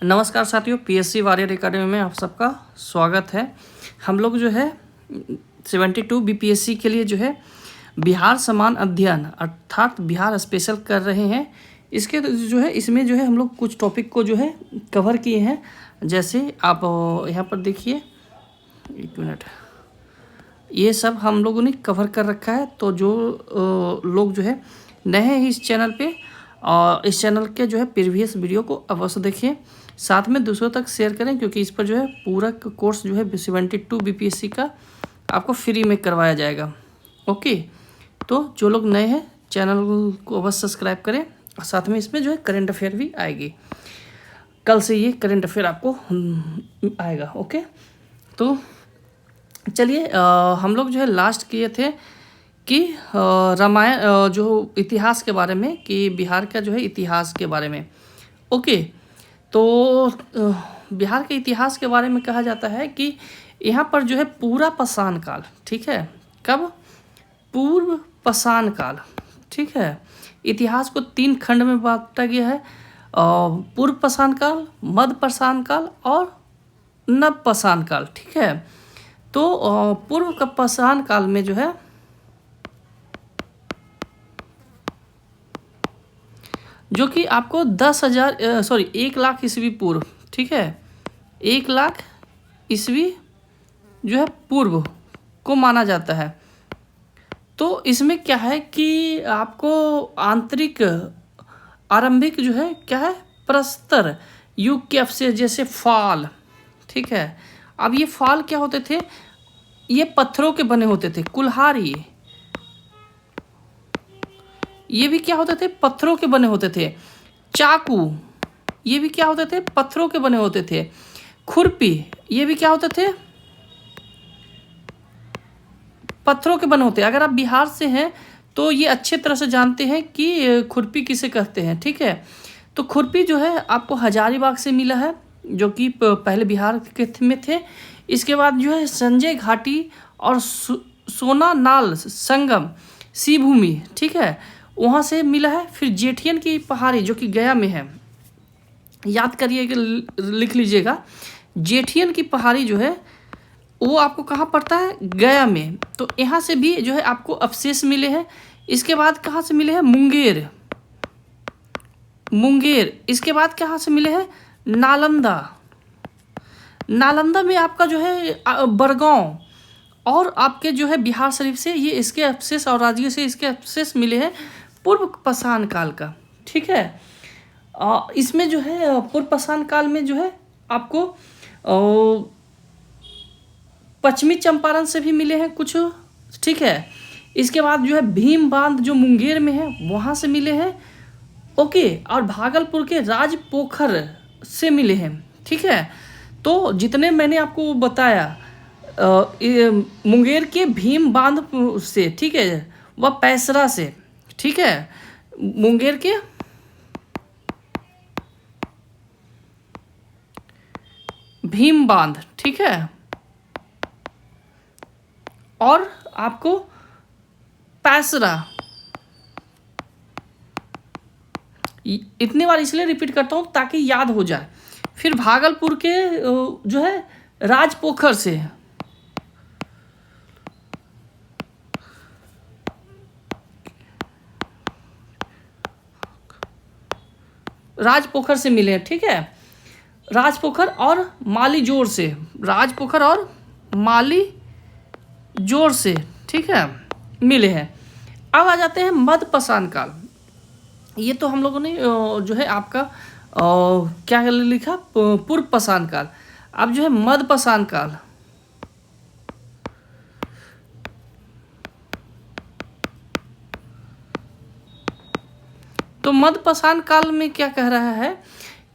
नमस्कार साथियों, PSC warrior academy में आप सबका स्वागत है। हम लोग जो है 72 बीपीएससी के लिए जो है बिहार समान अध्ययन अर्थात बिहार स्पेशल कर रहे हैं। इसके जो है इसमें जो है हम लोग कुछ टॉपिक को जो है कवर किए हैं। जैसे आप यहाँ पर देखिए, एक मिनट, ये सब हम लोगों ने कवर कर रखा है। तो जो लोग जो है नए हैं इस चैनल पे, और इस चैनल के जो है प्रीवियस वीडियो को अवश्य देखिए, साथ में दूसरों तक शेयर करें, क्योंकि इस पर जो है पूरा कोर्स जो है 72 बीपीएससी का आपको फ्री में करवाया जाएगा। ओके, तो जो लोग नए हैं चैनल को अवश्य सब्सक्राइब करें, और साथ में इसमें जो है करंट अफेयर भी आएगी। कल से ये करंट अफेयर आपको आएगा। ओके, तो चलिए हम लोग जो है लास्ट किए थे कि रामायण जो इतिहास के बारे में, कि बिहार का जो है इतिहास के बारे में। ओके, तो बिहार के इतिहास के बारे में कहा जाता है कि यहाँ पर जो है पूरा पाषाण काल, ठीक है, कब? पूर्व पाषाण काल, ठीक है। इतिहास को 3 खंड में बांटा गया है, पूर्व पाषाण काल, मध्य पाषाण काल और नव पाषाण काल, ठीक है। तो पूर्व का पाषाण काल में जो है जो कि आपको 1 लाख ईस्वी पूर्व, ठीक है, 1 लाख ईस्वी जो है पूर्व को माना जाता है। तो इसमें क्या है कि आपको आंतरिक आरंभिक जो है क्या है, प्रस्तर युग के अवशेष, जैसे फाल, ठीक है। अब ये फाल क्या होते थे? ये पत्थरों के बने होते थे। कुल्हाड़ी, ये भी क्या होते थे? पत्थरों के बने होते थे। चाकू, ये भी क्या होते थे? पत्थरों के बने होते थे। खुरपी, ये भी क्या होते थे? पत्थरों के बने होते हैं। अगर आप बिहार से हैं तो ये अच्छे तरह से जानते हैं कि खुरपी किसे कहते हैं, ठीक है। तो खुरपी जो है आपको हजारीबाग से मिला है, जो कि पहले बिहार के में थे। इसके बाद जो है संजय घाटी और सोनानाल संगम सी भूमि, ठीक है, वहाँ से मिला है। फिर जेठियन की पहाड़ी जो कि गया में है, याद करिएगा, लिख लीजिएगा। जेठियन की पहाड़ी जो है वो आपको कहाँ पड़ता है? गया में। तो यहाँ से भी जो है आपको अवशेष मिले हैं। इसके बाद कहाँ से मिले हैं? मुंगेर। इसके बाद कहाँ से मिले हैं? नालंदा में आपका जो है बरगांव, और आपके जो है बिहार शरीफ से ये इसके अवशेष, और राज्यों से इसके अवशेष मिले हैं पूर्व पाषाण काल का, ठीक है। इसमें जो है पूर्व पाषाण काल में जो है आपको पश्चिमी चंपारण से भी मिले हैं कुछ, ठीक है। इसके बाद जो है भीम बांध जो मुंगेर में है वहाँ से मिले हैं, ओके, और भागलपुर के राजपोखर से मिले हैं, ठीक है। तो जितने मैंने आपको बताया मुंगेर के भीम बांध से, ठीक है, वह पैसरा से, ठीक है, मुंगेर के भीम बांध, ठीक है, और आपको पैसरा। इतनी बार इसलिए रिपीट करता हूँ ताकि याद हो जाए। फिर भागलपुर के जो है राजपोखर से, मिले हैं, ठीक है। राजपोखर और मालीजोर से, राजपोखर और मालीजोर से, ठीक है, मिले हैं। अब आ जाते हैं मध्य पाषाण काल। ये तो हम लोगों ने जो है आपका क्या लिखा, पूर्व पाषाण काल। अब जो है मध्य पाषाण काल, तो मध्य पाषाण काल में क्या कह रहा है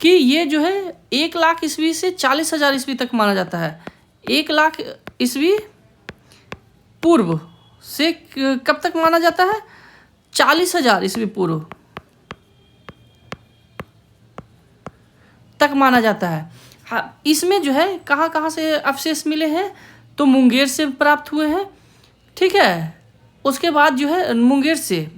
कि ये जो है 1 लाख ईस्वी से 40,000 ईस्वी तक माना जाता है। 1 लाख ईस्वी पूर्व से कब तक माना जाता है? 40,000 ईस्वी पूर्व तक माना जाता है। हाँ, इसमें जो है कहाँ कहाँ से अवशेष मिले हैं? तो मुंगेर से प्राप्त हुए हैं, ठीक है। उसके बाद जो है मुंगेर से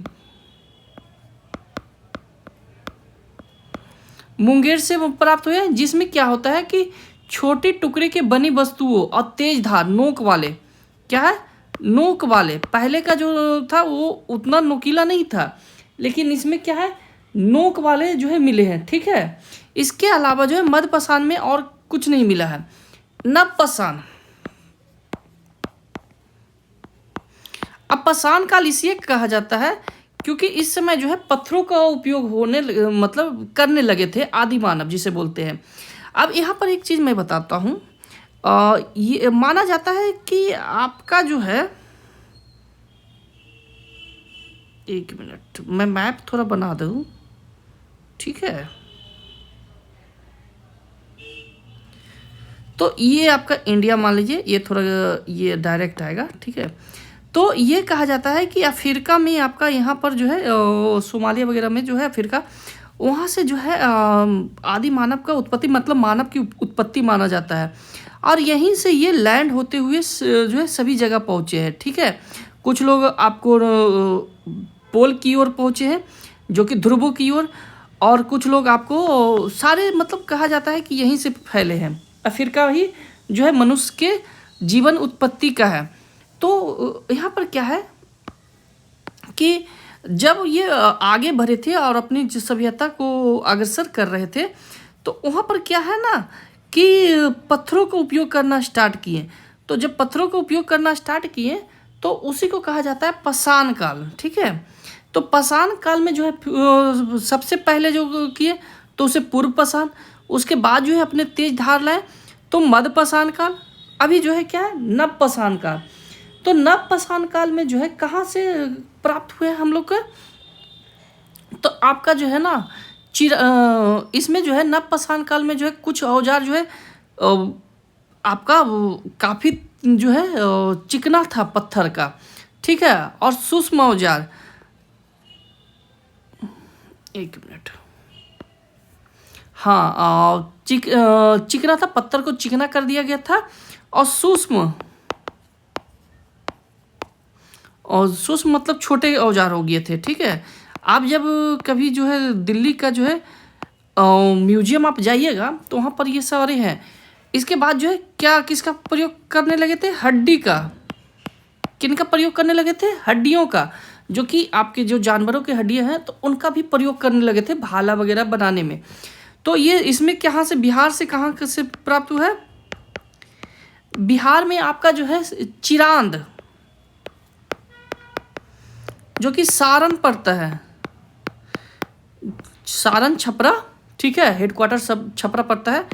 मुंगेर से प्राप्त हुए, जिसमें क्या होता है कि छोटे टुकड़े के बनी वस्तुओं और तेज धार नोक वाले, क्या है, नोक वाले। पहले का जो था वो उतना नोकीला नहीं था, लेकिन इसमें क्या है, नोक वाले जो है मिले हैं। ठीक है, इसके अलावा जो है मध्यपाषाण में और कुछ नहीं मिला है। नवपाषाण, अब पाषाण काल इसलिए कहा जाता है क्योंकि इस समय जो है पत्थरों का उपयोग मतलब करने लगे थे आदि मानव जिसे बोलते हैं। अब यहाँ पर एक चीज़ मैं बताता हूँ, ये माना जाता है कि आपका जो है, एक मिनट मैं मैप थोड़ा बना दूँ, ठीक है। तो ये आपका इंडिया मान लीजिए, ये थोड़ा ये डायरेक्ट आएगा, ठीक है। तो ये कहा जाता है कि अफ्रीका में आपका यहाँ पर जो है सोमालिया वगैरह में जो है अफ्रीका, वहाँ से जो है आदि मानव का उत्पत्ति, मतलब मानव की उत्पत्ति माना जाता है। और यहीं से ये लैंड होते हुए जो है सभी जगह पहुँचे हैं। ठीक है, कुछ लोग आपको पोल की ओर पहुँचे हैं, जो कि ध्रुवों की ओर, और कुछ लोग आपको सारे मतलब कहा जाता है कि यहीं से फैले हैं। अफ्रीका ही जो है मनुष्य के जीवन उत्पत्ति का है। तो यहाँ पर क्या है कि जब ये आगे बढ़े थे और अपनी सभ्यता को अग्रसर कर रहे थे, तो वहाँ पर क्या है ना कि पत्थरों का उपयोग करना स्टार्ट किए। तो जब पत्थरों का उपयोग करना स्टार्ट किए तो उसी को कहा जाता है पाषाण काल। ठीक है, तो पाषाण काल में जो है सबसे पहले जो किए तो उसे पूर्व पाषाण, उसके बाद जो है अपने तेज धार लाए तो मध्य पाषाण काल, अभी जो है क्या है नव पाषाण काल। तो नव पाषाण काल में जो है कहाँ से प्राप्त हुए हम लोग का, तो आपका जो है ना इसमें जो है नव पाषाण काल में जो है कुछ औजार जो है आपका काफ़ी जो है चिकना था पत्थर का। ठीक है, और सूक्ष्म औजार, एक मिनट, हाँ चिकना था, पत्थर को चिकना कर दिया गया था, और सूक्ष्म मतलब छोटे औजार हो गए थे। ठीक है, आप जब कभी जो है दिल्ली का जो है म्यूजियम आप जाइएगा तो वहाँ पर ये सारे हैं। इसके बाद जो है क्या किसका प्रयोग करने लगे थे, हड्डी का, किनका प्रयोग करने लगे थे, हड्डियों का, जो कि आपके जो जानवरों की हड्डियां हैं तो उनका भी प्रयोग करने लगे थे भाला वगैरह बनाने में। तो ये इसमें कहाँ से, बिहार से कहाँ से प्राप्त हुआ है, बिहार में आपका जो है चिरांद, जो कि सारण पड़ता है, सारण छपरा, ठीक है, हेडक्वार्टर सब छपरा पड़ता है।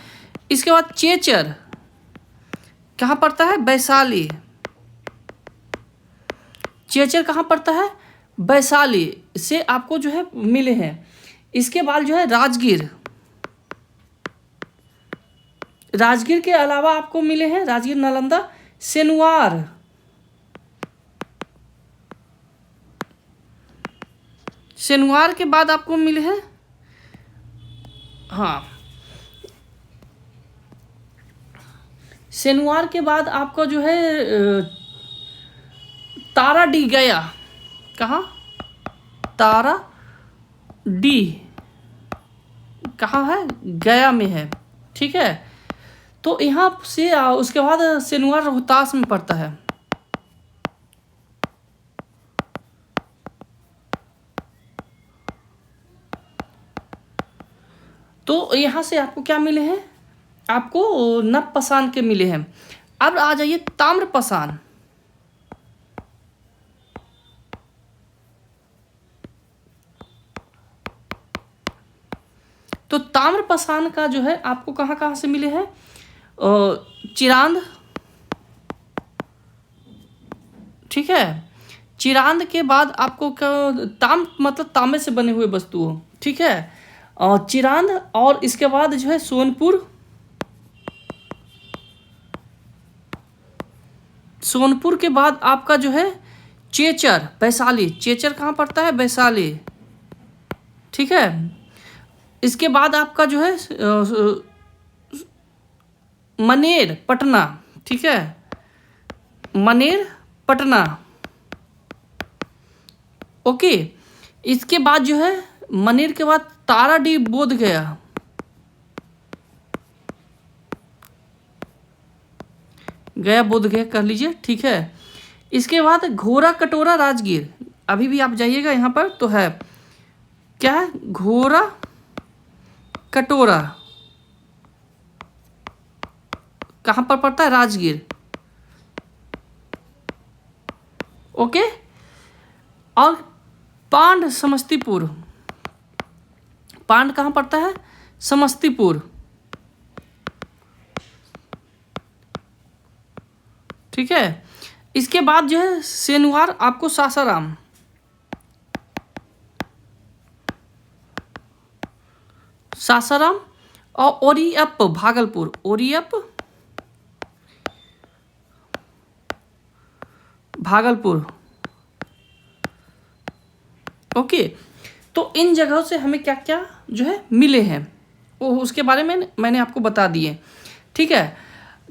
इसके बाद चेचर कहाँ पड़ता है, वैशाली, चेचर कहाँ पड़ता है, वैशाली से आपको जो है मिले हैं। इसके बाद जो है राजगीर, राजगीर के अलावा आपको मिले हैं राजगीर, नालंदा, सेनुआर, सेनुआर के बाद आपको मिले हैं, हाँ सेनुआर के बाद आपको जो है तारा डी गया, कहाँ, तारा डी कहाँ है, गया में है। ठीक है, तो यहाँ से उसके बाद सेनुआर रोहतास में पड़ता है। तो यहाँ से आपको क्या मिले हैं, आपको नव पाषाण के मिले हैं। अब आ जाइए ताम्र पाषाण। तो ताम्र पाषाण का जो है आपको कहाँ कहाँ से मिले हैं, चिरांद, ठीक है, चिरांद के बाद आपको मतलब तांबे से बने हुए वस्तुओं, ठीक है, चिरांद, और इसके बाद जो है सोनपुर, सोनपुर के बाद आपका जो है चेचर, वैशाली, चेचर कहाँ पड़ता है, वैशाली, ठीक है। इसके बाद आपका जो है मनेर, पटना, ठीक है, मनेर, पटना, ओके। इसके बाद जो है मनेर के बाद ताराडीह, बोध गया, गया बोध गया कर लीजिए, ठीक है। इसके बाद घोरा कटोरा राजगीर, अभी भी आप जाइएगा यहाँ पर तो है, क्या है, घोरा कटोरा, कहाँ पर पड़ता है, राजगीर, ओके। और पांड समस्तीपुर, पांड कहाँ पड़ता है, समस्तीपुर, ठीक है। इसके बाद जो है सेनुआर आपको सासाराम, सासाराम, और ओरियप भागलपुर, ओरियप भागलपुर, ओके। तो इन जगहों से हमें क्या क्या जो है मिले हैं वो उसके बारे में मैंने आपको बता दिए, ठीक है।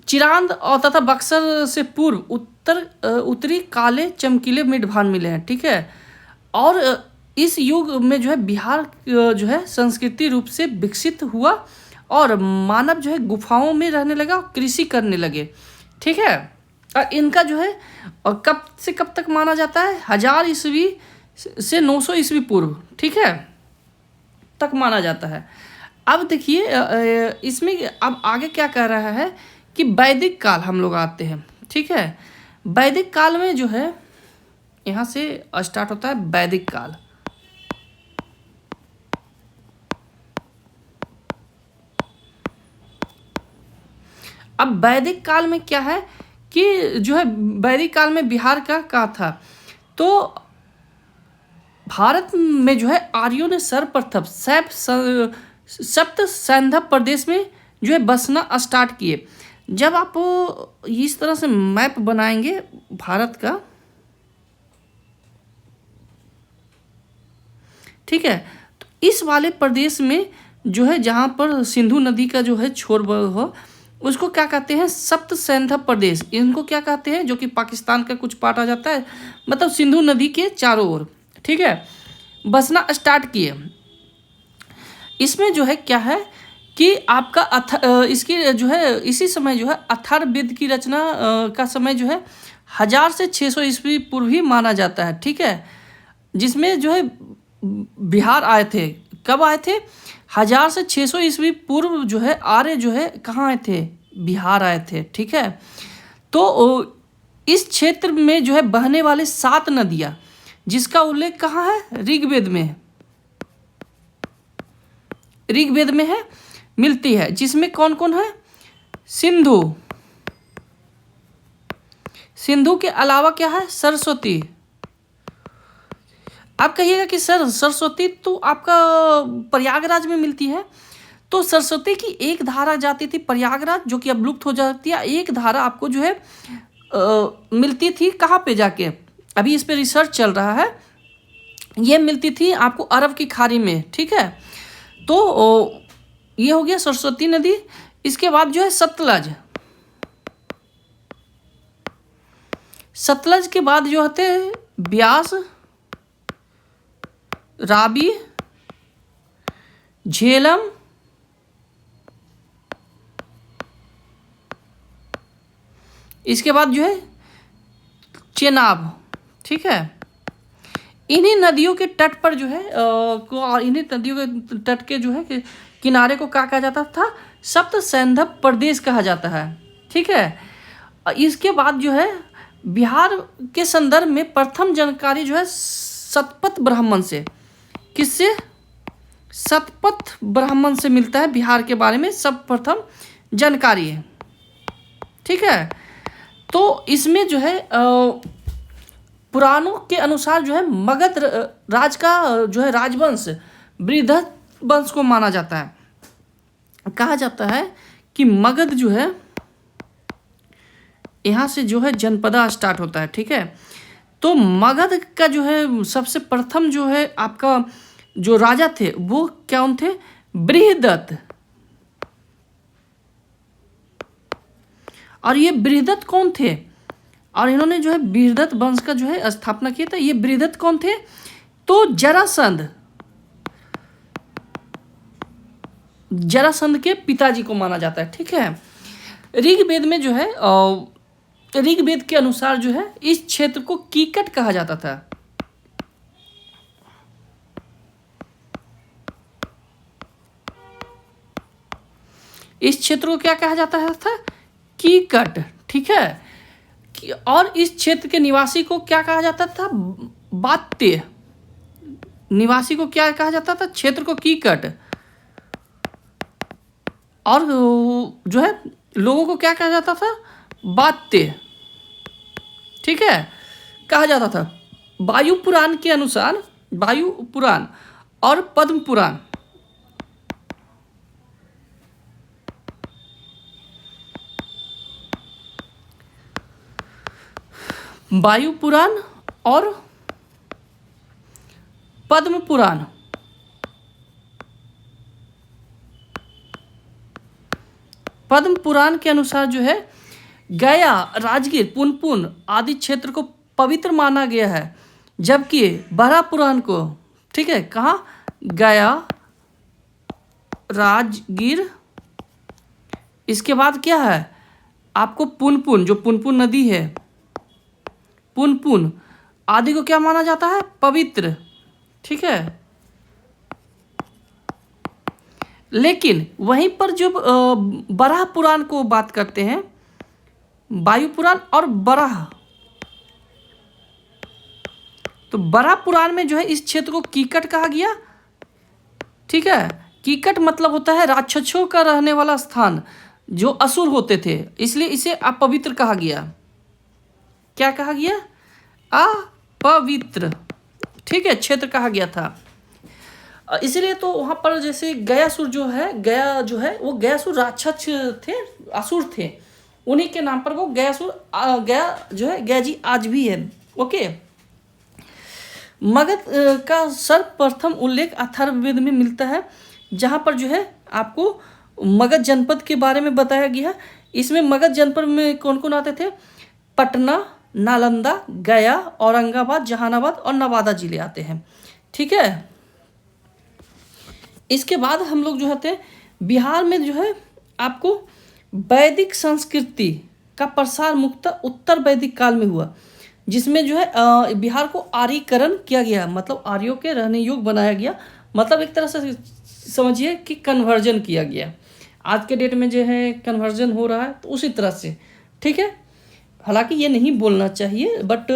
चिरांद और तथा बक्सर से पूर्व उत्तरी काले चमकीले मिडभान मिले हैं, ठीक है। और इस युग में जो है बिहार जो है संस्कृति रूप से विकसित हुआ और मानव जो है गुफाओं में रहने लगा और कृषि करने लगे, ठीक है। और इनका जो है और कब से कब तक माना जाता है, 1000 ईस्वी से 900 ईस्वी पूर्व, ठीक है, तक माना जाता है। अब देखिए इसमें अब आगे क्या कह रहा है कि वैदिक काल हम लोग आते हैं, ठीक है। वैदिक काल में जो है यहाँ से स्टार्ट होता है वैदिक काल। अब वैदिक काल में क्या है कि जो है वैदिक काल में बिहार का था, तो भारत में जो है आर्यों ने सर्वप्रथम सप्त सैंधव प्रदेश में जो है बसना स्टार्ट किए। जब आप इस तरह से मैप बनाएंगे भारत का, ठीक है, तो इस वाले प्रदेश में जो है जहाँ पर सिंधु नदी का जो है छोर हो उसको क्या कहते हैं, सप्त सैंधव प्रदेश, इनको क्या कहते हैं, जो कि पाकिस्तान का कुछ पार्ट आ जाता है, मतलब सिंधु नदी के चारों ओर, ठीक है, बसना स्टार्ट किए। इसमें जो है क्या है कि आपका इसकी जो है इसी समय जो है अथर्ववेद की रचना का समय जो है 1000 से 600 ईस्वी पूर्व ही माना जाता है, ठीक है। जिसमें जो है बिहार आए थे, कब आए थे, 1000 से 600 ईस्वी पूर्व जो है आर्य जो है कहाँ आए थे, बिहार आए थे, ठीक है। तो इस क्षेत्र में जो है बहने वाले 7 नदियाँ जिसका उल्लेख कहाँ है, ऋग्वेद में, ऋग्वेद में है, मिलती है, जिसमें कौन कौन है, सिंधु, सिंधु के अलावा क्या है, सरस्वती। आप कहिएगा कि सर सरस्वती तो आपका प्रयागराज में मिलती है, तो सरस्वती की एक धारा जाती थी प्रयागराज जो कि अब लुप्त हो जाती है, एक धारा आपको जो है मिलती थी कहाँ पे जाके, अभी इस पे रिसर्च चल रहा है, ये मिलती थी आपको अरब की खाड़ी में, ठीक है। तो ये हो गया सरस्वती नदी। इसके बाद जो है सतलज, सतलज के बाद जो होते हैं ब्यास, रावी, झेलम, इसके बाद जो है चेनाब, ठीक है। इन्हीं नदियों के तट पर जो है इन्हीं नदियों के तट के जो है किनारे को क्या कहा जाता था, सप्त सैंधव प्रदेश कहा जाता है, ठीक है। इसके बाद जो है बिहार के संदर्भ में प्रथम जानकारी जो है सतपथ ब्राह्मण से, किससे, सतपथ ब्राह्मण से मिलता है बिहार के बारे में सर्वप्रथम जानकारी है, ठीक है। तो इसमें जो है पुराणों के अनुसार जो है मगध राज का जो है राजवंश बृहद वंश को माना जाता है। कहा जाता है कि मगध जो है यहाँ से जो है जनपदा स्टार्ट होता है, ठीक है। तो मगध का जो है सबसे प्रथम जो है आपका जो राजा थे वो कौन थे, बृहदत्त। और ये बृहदत्त कौन थे, और इन्होंने जो है बृहदत्त वंश का जो है स्थापना किया था। ये बृहदत्त कौन थे, तो जरासंध, जरासंध के पिताजी को माना जाता है, ठीक है। ऋग्वेद में जो है ऋग्वेद के अनुसार जो है इस क्षेत्र को कीकट कहा जाता था। इस क्षेत्र को क्या कहा जाता था? कीकट। ठीक है। और इस क्षेत्र के निवासी को क्या कहा जाता था? बात्य। निवासी को क्या कहा जाता था? क्षेत्र को कीकट। और जो है लोगों को क्या कहा जाता था? बात्य। ठीक है, कहा जाता था। वायु पुराण के अनुसार, वायु पुराण और पद्म पुराण, वायु पुराण और पद्म पुराण, पद्म पुराण के अनुसार जो है गया, राजगीर, पुनपुन आदि क्षेत्र को पवित्र माना गया है, जबकि बराह पुराण को, ठीक है, कहाँ? गया, राजगीर, इसके बाद क्या है आपको? पुनपुन, जो पुनपुन नदी है, पुनपुन आदि को क्या माना जाता है? पवित्र। ठीक है। लेकिन वहीं पर जब बराह पुराण को बात करते हैं, वायु पुराण और बराह, तो बराह पुराण में जो है इस क्षेत्र को कीकट कहा गया। ठीक है। कीकट मतलब होता है राक्षसों का रहने वाला स्थान, जो असुर होते थे, इसलिए इसे अपवित्र कहा गया। क्या कहा गया? अपवित्र। ठीक है, क्षेत्र कहा गया था। इसलिए तो वहाँ पर जैसे गयासुर जो है, गया जो है वो गयासुर राक्षस थे, असुर थे, उन्हीं के नाम पर वो गयासुर, गया जो है गया जी आज भी है। ओके। मगध का सर्वप्रथम उल्लेख अथर्ववेद में मिलता है, जहाँ पर जो है आपको मगध जनपद के बारे में बताया गया है। इसमें मगध जनपद में कौन कौन आते थे? पटना, नालंदा, गया, औरंगाबाद, जहानाबाद और नवादा जिले आते हैं। ठीक है। इसके बाद हम लोग जो है बिहार में जो है आपको वैदिक संस्कृति का प्रसार मुख्यतः उत्तर वैदिक काल में हुआ, जिसमें जो है बिहार को आर्यीकरण किया गया, मतलब आर्यों के रहने योग्य बनाया गया, मतलब एक तरह से समझिए कि कन्वर्जन किया गया। आज के डेट में जो है कन्वर्जन हो रहा है, तो उसी तरह से। ठीक है। हालांकि ये नहीं बोलना चाहिए, बट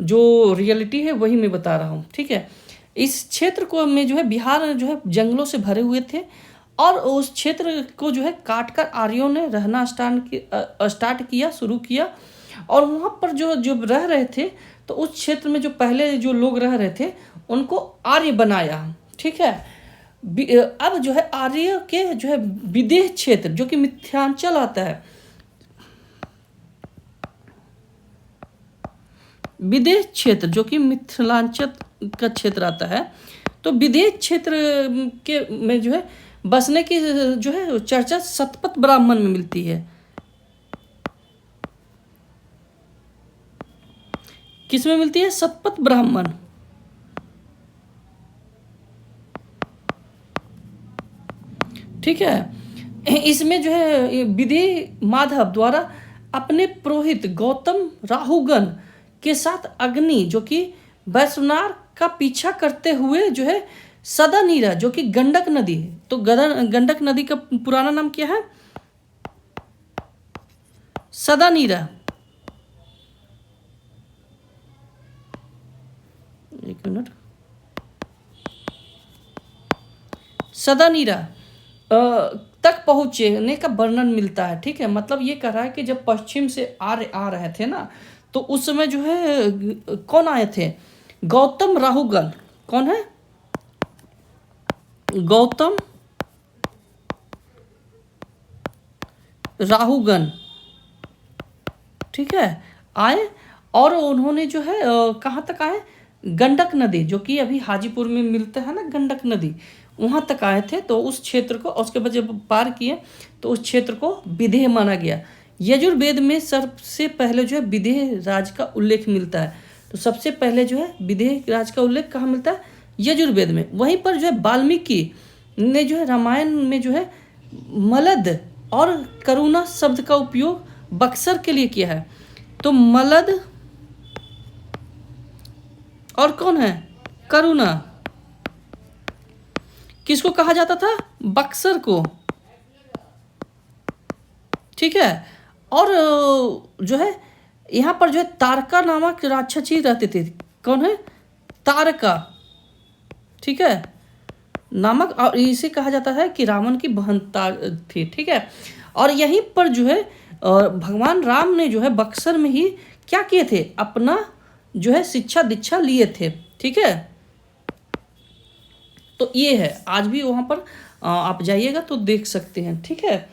जो रियलिटी है वही मैं बता रहा हूँ। ठीक है। इस क्षेत्र को में जो है बिहार जो है जंगलों से भरे हुए थे, और उस क्षेत्र को जो है काट कर आर्यों ने रहना स्टार्ट किया, शुरू किया। और वहाँ पर जो रह रहे थे, तो उस क्षेत्र में जो पहले जो लोग रह रहे थे उनको आर्य बनाया। ठीक है। अब जो है आर्य के जो है विदेह क्षेत्र, जो कि मिथिलांचल आता है, विदेह क्षेत्र जो कि मिथिलांचल का क्षेत्र आता है, तो विदेह क्षेत्र के में जो है बसने की जो है चर्चा शतपथ ब्राह्मण में मिलती है। किस में मिलती है? शतपथ ब्राह्मण। ठीक है। इसमें जो है विदेह माधव द्वारा अपने पुरोहित गौतम राहुगण के साथ अग्नि, जो कि वैश्वनार का पीछा करते हुए जो है सदानीरा, जो कि गंडक नदी, तो गंडक नदी का पुराना नाम क्या है? सदानीरा। एक मिनट। सदानीरा तक पहुंचने का वर्णन मिलता है। ठीक है। मतलब ये कह रहा है कि जब पश्चिम से आर्य आ रहे थे ना, तो उस समय जो है कौन आए थे? गौतम राहुगण। कौन है? गौतम राहुगण। ठीक है। आए, और उन्होंने जो है कहाँ तक आए? गंडक नदी, जो कि अभी हाजीपुर में मिलता है ना, गंडक नदी, वहाँ तक आए थे। तो उस क्षेत्र को, उसके बाद जब पार किए तो उस क्षेत्र को विदेह माना गया। यजुर्वेद में सबसे पहले जो है विदेह राज का उल्लेख मिलता है। तो सबसे पहले जो है विदेह राज का उल्लेख कहाँ मिलता है? यजुर्वेद में। वहीं पर जो है वाल्मीकि ने जो है रामायण में जो है मलद और करुणा शब्द का उपयोग बक्सर के लिए किया है। तो मलद और कौन है, करुणा। किसको कहा जाता था, बक्सर को, ठीक है। और जो है यहाँ पर जो है तारका नामक राक्षसी रहते थे। कौन है, तारका, ठीक है, नामक, और इसे कहा जाता है कि रावण की बहन थी, ठीक है। और यहीं पर जो है भगवान राम ने जो है बक्सर में ही क्या किए थे, अपना जो है शिक्षा दीक्षा लिए थे, ठीक है। तो ये है, आज भी वहाँ पर आप जाइएगा तो देख सकते हैं, ठीक है।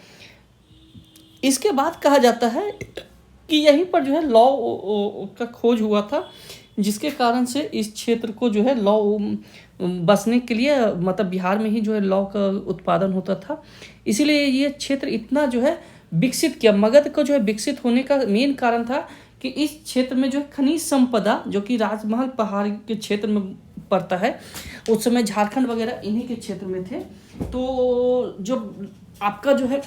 इसके बाद कहा जाता है कि यहीं पर जो है लौ का खोज हुआ था, जिसके कारण से इस क्षेत्र को जो है लौ बसने के लिए, मतलब बिहार में ही जो है लौ का उत्पादन होता था, इसीलिए ये क्षेत्र इतना जो है विकसित किया। मगध को जो है विकसित होने का मेन कारण था कि इस क्षेत्र में जो है खनिज संपदा, जो कि राजमहल पहाड़ के क्षेत्र में पड़ता है, उस समय झारखंड वगैरह इन्हीं के क्षेत्र में थे। तो जो आपका जो है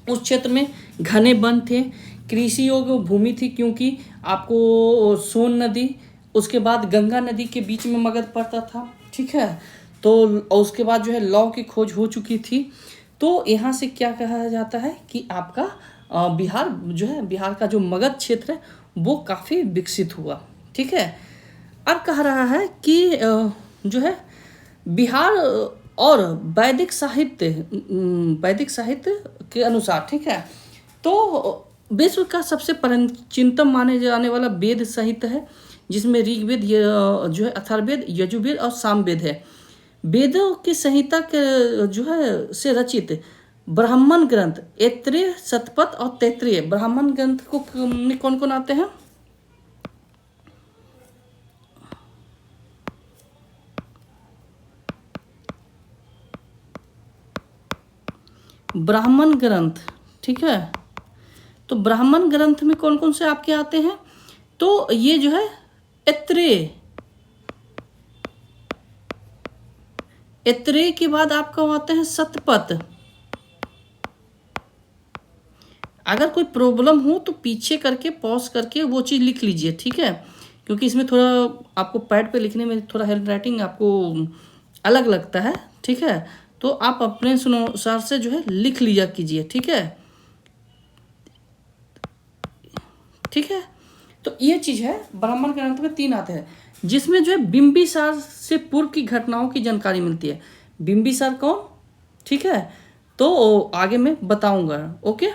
उस क्षेत्र में घने वन थे, कृषि योग्य भूमि थी, क्योंकि आपको सोन नदी, उसके बाद गंगा नदी के बीच में मगध पड़ता था, ठीक है। तो उसके बाद जो है लौ की खोज हो चुकी थी। तो यहाँ से क्या कहा जाता है कि आपका बिहार जो है, बिहार का जो मगध क्षेत्र है वो काफ़ी विकसित हुआ, ठीक है। अब कह रहा है कि जो है बिहार और वैदिक साहित्य के अनुसार, ठीक है, तो विश्व का सबसे प्राचीनतम माने जाने वाला वेद साहित्य है, जिसमें ऋग्वेद जो है, अथर्ववेद, यजुर्वेद और सामवेद है। वेदों की संहिता के जो है से रचित ब्राह्मण ग्रंथ ऐत्रेय, शतपथ और तैत्तिरीय। ब्राह्मण ग्रंथ को कौन कौन आते हैं, ब्राह्मण ग्रंथ, ठीक है। तो ब्राह्मण ग्रंथ में कौन कौन से आपके आते हैं, तो ये जो है ऐत्रेय के बाद आपको आते हैं शतपथ। अगर कोई प्रॉब्लम हो तो पीछे करके पॉज करके वो चीज़ लिख लीजिए, ठीक है, क्योंकि इसमें थोड़ा आपको पैड पे लिखने में थोड़ा हैंड राइटिंग आपको अलग लगता है, ठीक है। तो आप अपने अनुसार से जो है लिख लिया कीजिए, ठीक है, ठीक है। तो ये चीज़ है, ब्राह्मण ग्रंथ में 3 आते हैं, जिसमें जो है बिंबिसार से पूर्व की घटनाओं की जानकारी मिलती है। बिंबिसार कौन, ठीक है, तो आगे मैं बताऊंगा, ओके।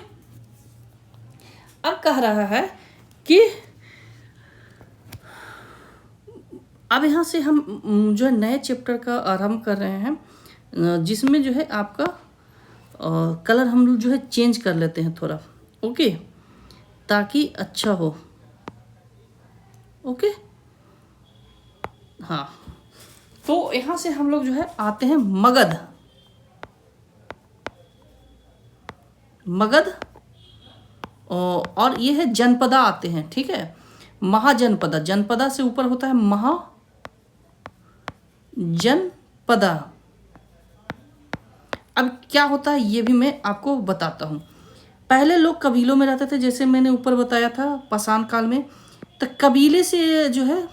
अब कह रहा है कि अब यहाँ से हम जो है नए चैप्टर का आरंभ कर रहे हैं, जिसमें जो है आपका कलर हम लोग जो है चेंज कर लेते हैं थोड़ा, ओके, ताकि अच्छा हो, ओके। हाँ, तो यहाँ से हम लोग जो है आते हैं मगध और ये है जनपदा आते हैं, ठीक है। महाजनपदा, जनपदा से ऊपर होता है महाजनपदा। अब क्या होता है ये भी मैं आपको बताता हूँ। पहले लोग कबीलों में रहते थे, जैसे मैंने ऊपर बताया था पाषाण काल में, तो कबीले से जो है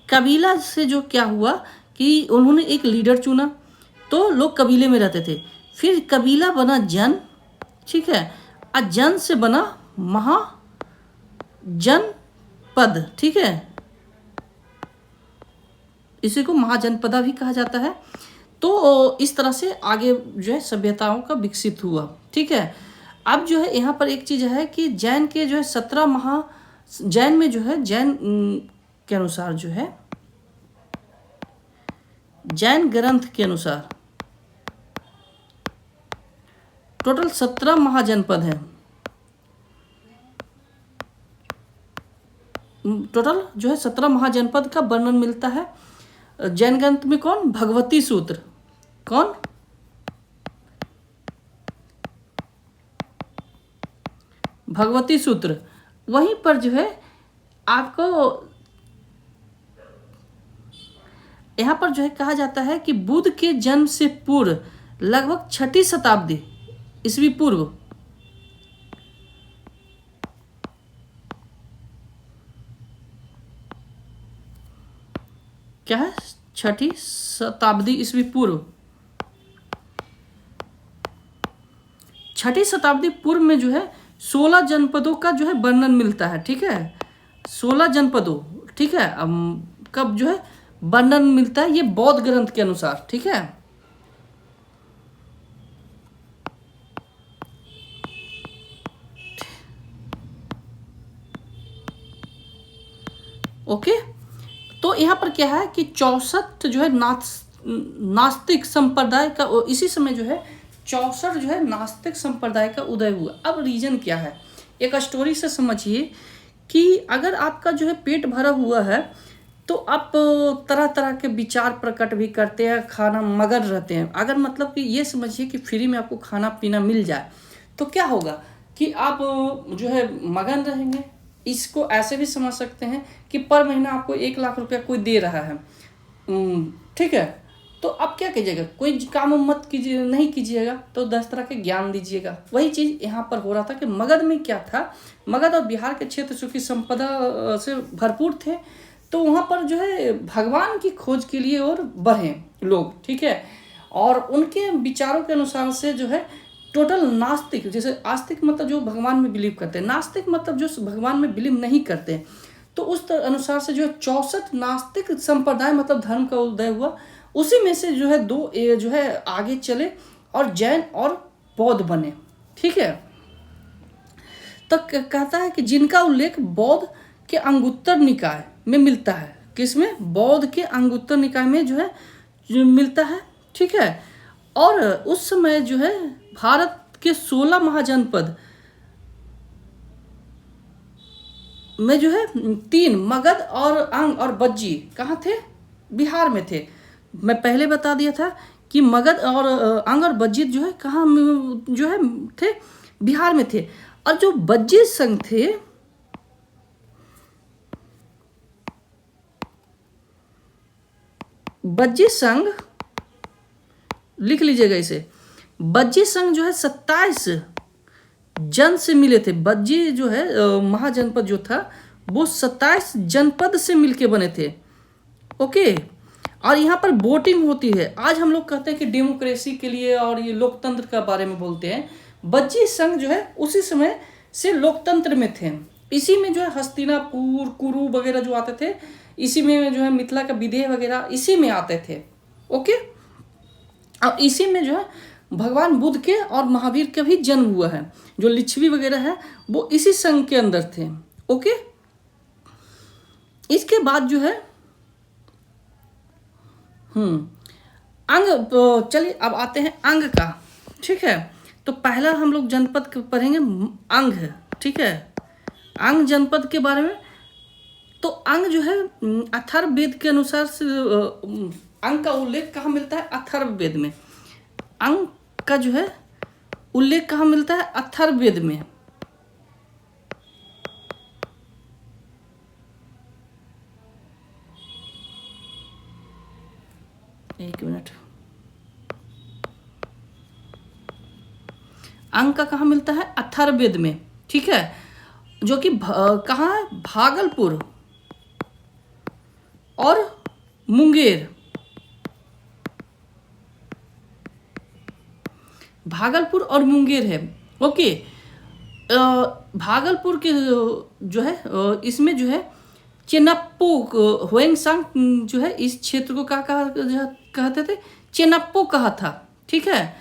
कबीला से जो क्या हुआ कि उन्होंने एक लीडर चुना, तो लोग कबीले में रहते थे, फिर कबीला बना जन, ठीक है, और जन से बना महाजनपद, ठीक है, इसी को महाजनपदा भी कहा जाता है। तो इस तरह से आगे जो है सभ्यताओं का विकसित हुआ, ठीक है। अब जो है यहाँ पर एक चीज़ है कि जैन के जो है 17 जैन में जो है जैन के अनुसार जो है जैन ग्रंथ के अनुसार टोटल 17 महाजनपद हैं। टोटल जो है 17 महाजनपद का वर्णन मिलता है जैन ग्रंथ में। कौन, भगवती सूत्र, कौन, भगवती सूत्र। वहीं पर जो है आपको यहाँ पर जो है कहा जाता है कि बुद्ध के जन्म से पूर्व लगभग 6ठी शताब्दी, ईस्वी पूर्व, क्या है, 6ठी शताब्दी ईस्वी पूर्व, 6ठी शताब्दी पूर्व में जो है 16 जनपदों का जो है वर्णन मिलता है। ठीक है, 16 जनपदों, ठीक है, कब जो है वर्णन मिलता है, ये बौद्ध ग्रंथ के अनुसार। ठीक है, ओके। तो यहाँ पर क्या है कि 64 जो है नास्तिक संप्रदाय का, इसी समय जो है 64 जो है नास्तिक संप्रदाय का उदय हुआ। अब रीजन क्या है, एक स्टोरी से समझिए कि अगर आपका जो है पेट भरा हुआ है तो आप तरह तरह के विचार प्रकट भी करते हैं, खाना मगन रहते हैं। अगर मतलब कि ये समझिए कि फ्री में आपको खाना पीना मिल जाए तो क्या होगा कि आप जो है मगन रहेंगे। इसको ऐसे भी समझ सकते हैं कि पर महीना आपको 1 लाख रुपया कोई दे रहा है, ठीक है, तो आप क्या कीजिएगा, कोई काम मत कीजिए, नहीं कीजिएगा, तो 10 तरह के ज्ञान दीजिएगा। वही चीज़ यहाँ पर हो रहा था कि मगध में क्या था, मगध और बिहार के क्षेत्र चूँकि संपदा से भरपूर थे, तो वहाँ पर जो है भगवान की खोज के लिए और बढ़े लोग। ठीक है, और उनके विचारों के अनुसार से जो है टोटल नास्तिक, जैसे आस्तिक मतलब जो भगवान में बिलीव करते हैं, नास्तिक मतलब जो भगवान में बिलीव नहीं करते हैं, तो उस अनुसार से जो है 64 नास्तिक संप्रदाय मतलब धर्म का उदय हुआ। उसी में से जो है 2 जो है आगे चले और जैन और बौद्ध बने। ठीक है, तो कहता है कि जिनका उल्लेख बौद्ध के अंगुत्तर निकाय में मिलता है। किसमें? बौद्ध के अंगुत्तर निकाय में जो है जो मिलता है। ठीक है, और उस समय जो है भारत के 16 महाजनपद में जो है 3 मगध और अंग और बज्जी कहाँ थे? बिहार में थे। मैं पहले बता दिया था कि मगध और अंग और बज्जी जो है कहाँ जो है थे? बिहार में थे। और जो बज्जी संघ थे, बज्जी संघ लिख लीजिएगा इसे, बज्जी संघ जो है 27 जन से मिले थे। बज्जी जो है महाजनपद जो था वो 27 जनपद से मिलके बने थे। ओके, और यहाँ पर वोटिंग होती है। आज हम लोग कहते हैं कि डेमोक्रेसी के लिए और ये लोकतंत्र के बारे में बोलते हैं। बज्जी संघ जो है उसी समय से लोकतंत्र में थे। इसी में जो है हस्तिनापुर, कुरु वगैरह जो आते थे, इसी में जो है मिथिला का विदेह वगैरह इसी में आते थे। ओके, और इसी में जो है भगवान बुद्ध के और महावीर का भी जन्म हुआ है। जो लिच्छवी वगैरह है वो इसी संघ के अंदर थे। ओके, इसके बाद जो है अंग, चलिए अब आते हैं अंग का। ठीक है, तो पहला हम लोग जनपद पढ़ेंगे अंग। ठीक है, अंग जनपद के बारे में। तो अंग जो है अथर्ववेद के अनुसार से अंग का उल्लेख कहाँ मिलता है? अथर्ववेद में। अंग का जो है उल्लेख कहाँ मिलता है? अथर्ववेद में। एक मिनट, अंग का कहाँ मिलता है? अथर्ववेद में। ठीक है, जो कि कहाँ है? भागलपुर और मुंगेर। भागलपुर और मुंगेर है। ओके, भागलपुर के जो है इसमें जो है चेनप्पो हुएंगसांग जो है इस क्षेत्र को कहा कहते थे? चेनप्पो कहा था। ठीक है,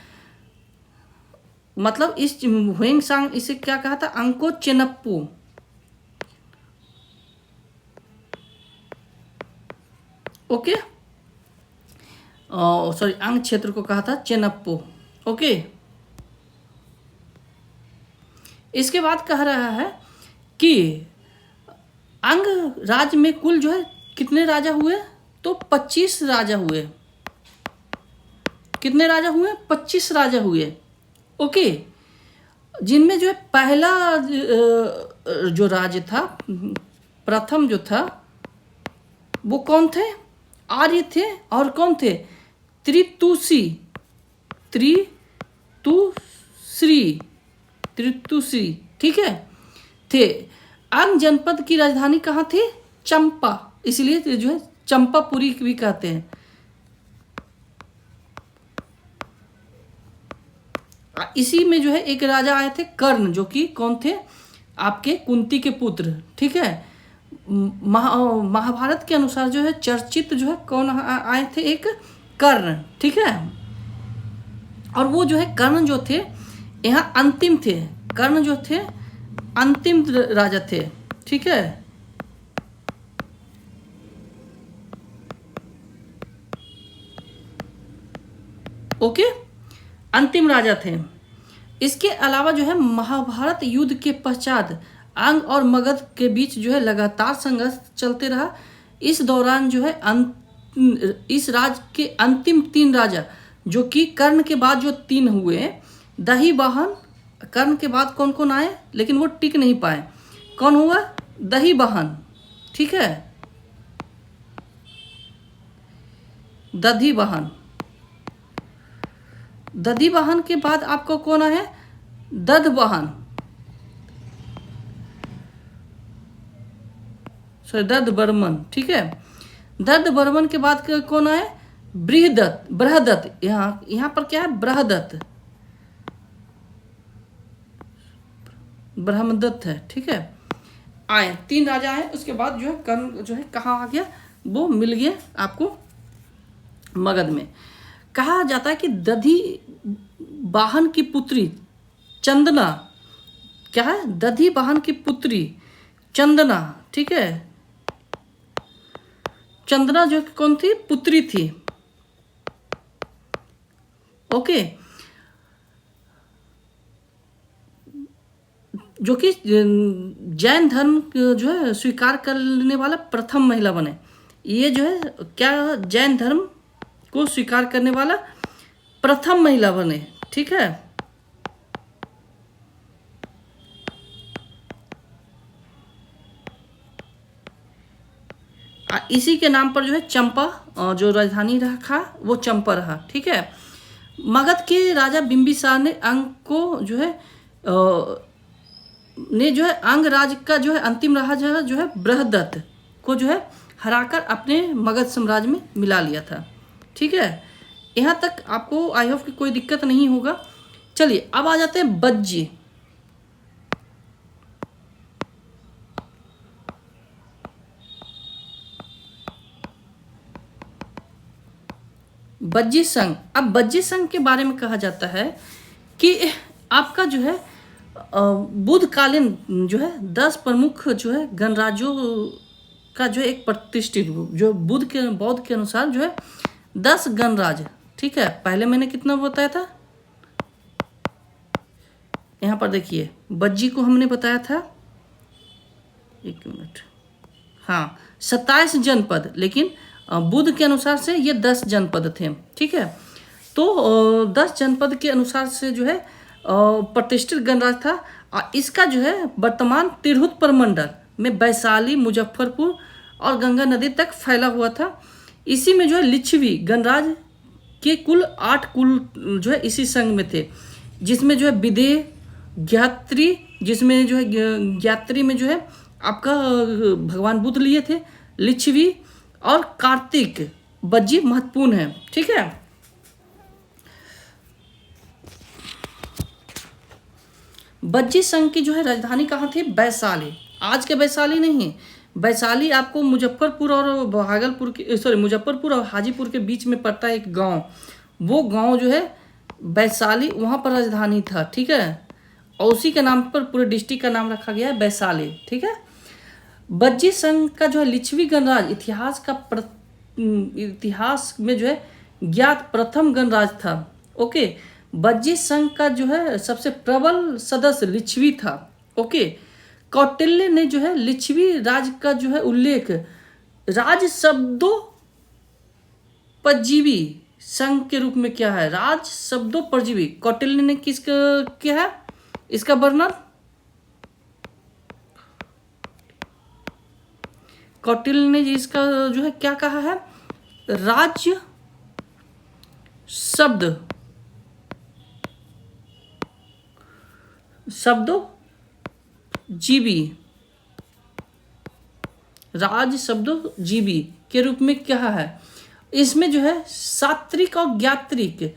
मतलब इस हुएंगसांग इसे क्या कहा था? अंको चेनप्पो। ओके, सॉरी, अंग क्षेत्र को कहा था चेनप्पो। ओके, इसके बाद कह रहा है कि अंग राज्य में कुल जो है कितने राजा हुए? तो 25 राजा हुए। कितने राजा हुए? 25 राजा हुए। ओके, जिनमें जो है पहला जो राज्य था, प्रथम जो था, वो कौन थे? आर्य थे। और कौन थे? त्रितुसी। त्रितुश्री, ठीक है, थे। अंग जनपद की राजधानी कहाँ थी? चंपा, इसलिए जो है चंपापुरी भी कहते हैं। इसी में जो है एक राजा आए थे कर्ण, जो कि कौन थे? आपके कुंती के पुत्र, ठीक है। महाभारत के अनुसार जो है चर्चित जो है कौन आए थे? एक कर्ण, ठीक है। और वो जो है कर्ण जो थे यहाँ अंतिम थे, कर्ण जो थे अंतिम राजा थे, ठीक है। ओके, अंतिम राजा थे। इसके अलावा जो है महाभारत युद्ध के पश्चात अंग और मगध के बीच जो है लगातार संघर्ष चलते रहा। इस दौरान जो है इस राज्य के अंतिम 3 राजा, जो कि कर्ण के बाद जो 3 हुए, दही वाहन, कर्ण के बाद कौन कौन आए लेकिन वो टिक नहीं पाए। कौन हुआ? दही वाहन, ठीक है, दधी वाहन। दधी वाहन के बाद आपको कौन है? दध वाहन, सॉरी दध बर्मन, ठीक है। दध बर्मन के बाद कौन है? बृहदत्त, बृहदत्त, यहाँ पर क्या है? बृहदत्त, ब्रह्मदत्त है, ठीक है। आए 3 राजा हैं। उसके बाद जो है कर्ण जो है कहाँ आ गया? वो मिल गया आपको मगध में। कहा जाता है कि दधी वाहन की पुत्री चंदना, क्या है? दधी वाहन की पुत्री चंदना, ठीक है। चंदना जो कौन थी? पुत्री थी, ओके, जो कि जैन धर्म जो है स्वीकार करने वाला प्रथम महिला बने। ये जो है क्या? जैन धर्म को स्वीकार करने वाला प्रथम महिला बने, ठीक है। इसी के नाम पर जो है चंपा, जो राजधानी रखा वो चंपा रहा, ठीक है। मगध के राजा बिंबिसार ने अंग को जो है अंग राज का जो है अंतिम राजा जो है बृहदत्त को जो है हराकर अपने मगध साम्राज्य में मिला लिया था, ठीक है। यहाँ तक आपको आई होप कि कोई दिक्कत नहीं होगा। चलिए अब आ जाते हैं बज्जी। बज्जी संघ। अब बज्जी संघ के बारे में कहा जाता है कि आपका जो है बुद्ध कालीन जो है 10 प्रमुख जो है गणराज्यों का जो एक प्रतिष्ठित, जो बौद्ध के अनुसार जो है 10 गणराज्य, ठीक है। पहले मैंने कितना बताया था? यहाँ पर देखिए बज्जी को हमने बताया था, एक मिनट, हाँ 27 जनपद, लेकिन बुद्ध के अनुसार से ये 10 जनपद थे, ठीक है। तो 10 जनपद के अनुसार से जो है प्रतिष्ठित गणराज्य था। इसका जो है वर्तमान तिरहुत प्रमंडल में वैशाली, मुजफ्फरपुर और गंगा नदी तक फैला हुआ था। इसी में जो है लिच्छवी गणराज्य के कुल 8 कुल जो है इसी संघ में थे, जिसमें जो है विदेह, ज्ञात्री, जिसमें जो है ज्ञात्री में जो है आपका भगवान बुद्ध लिए थे, लिच्छवी और कार्तिक बज्जी महत्वपूर्ण है, ठीक है। बज्जी संघ की जो है राजधानी कहाँ थी? वैशाली। आज के वैशाली नहीं, वैशाली आपको मुजफ्फरपुर और भागलपुर के मुजफ्फरपुर और हाजीपुर के बीच में पड़ता है एक गांव, वो गांव जो है वैशाली, वहाँ पर राजधानी था, ठीक है। और उसी के नाम पर पूरे डिस्ट्रिक्ट का नाम रखा गया है वैशाली, ठीक है। बज्जी संघ का जो है लिच्छवी गणराज्य इतिहास में जो है ज्ञात प्रथम गणराज्य था, ओके। बज्जी संघ का जो है सबसे प्रबल सदस्य लिच्छवी था, ओके। कौटिल्य ने जो है लिच्छवी राज का जो है उल्लेख राज शब्दों परजीवी संघ के रूप में किया है। राज शब्दों परजीवी कौटिल्य ने किसका किया है इसका वर्णन? कौटिल्य ने इसका जो है क्या कहा है? राज्य शब्द शब्दों जीवी, राज शब्दों जीवी के रूप में क्या है। इसमें जो है सात्विक और ज्ञात्रिक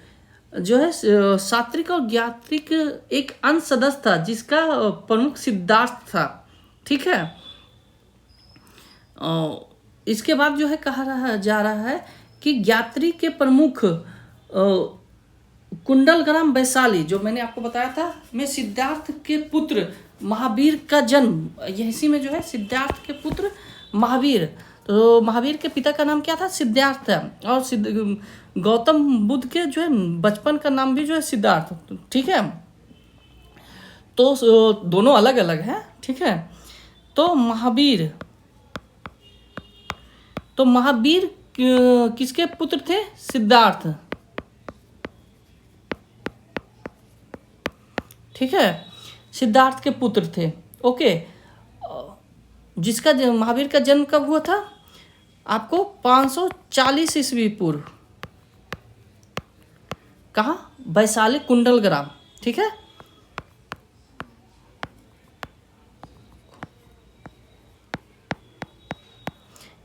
जो है, सात्विक और ज्ञात्रिक एक अंश सदस्य था जिसका प्रमुख सिद्धार्थ था। ठीक है। इसके बाद जो है कहा रहा जा रहा है कि ज्ञात्री के प्रमुख कुंडलग्राम वैशाली, जो मैंने आपको बताया था, में सिद्धार्थ के पुत्र महावीर का जन्म, इसी में जो है सिद्धार्थ के पुत्र महावीर, तो महावीर के पिता का नाम क्या था, सिद्धार्थ था, और गौतम बुद्ध के जो है बचपन का नाम भी जो है सिद्धार्थ। ठीक है। तो दोनों अलग अलग हैं। ठीक है। तो महावीर किसके पुत्र थे, सिद्धार्थ। ठीक है। सिद्धार्थ के पुत्र थे। ओके। जिसका महावीर का जन्म कब हुआ था, आपको 540 ईस्वी पूर्व। कहाँ, वैशाली कुंडलग्राम। ठीक है।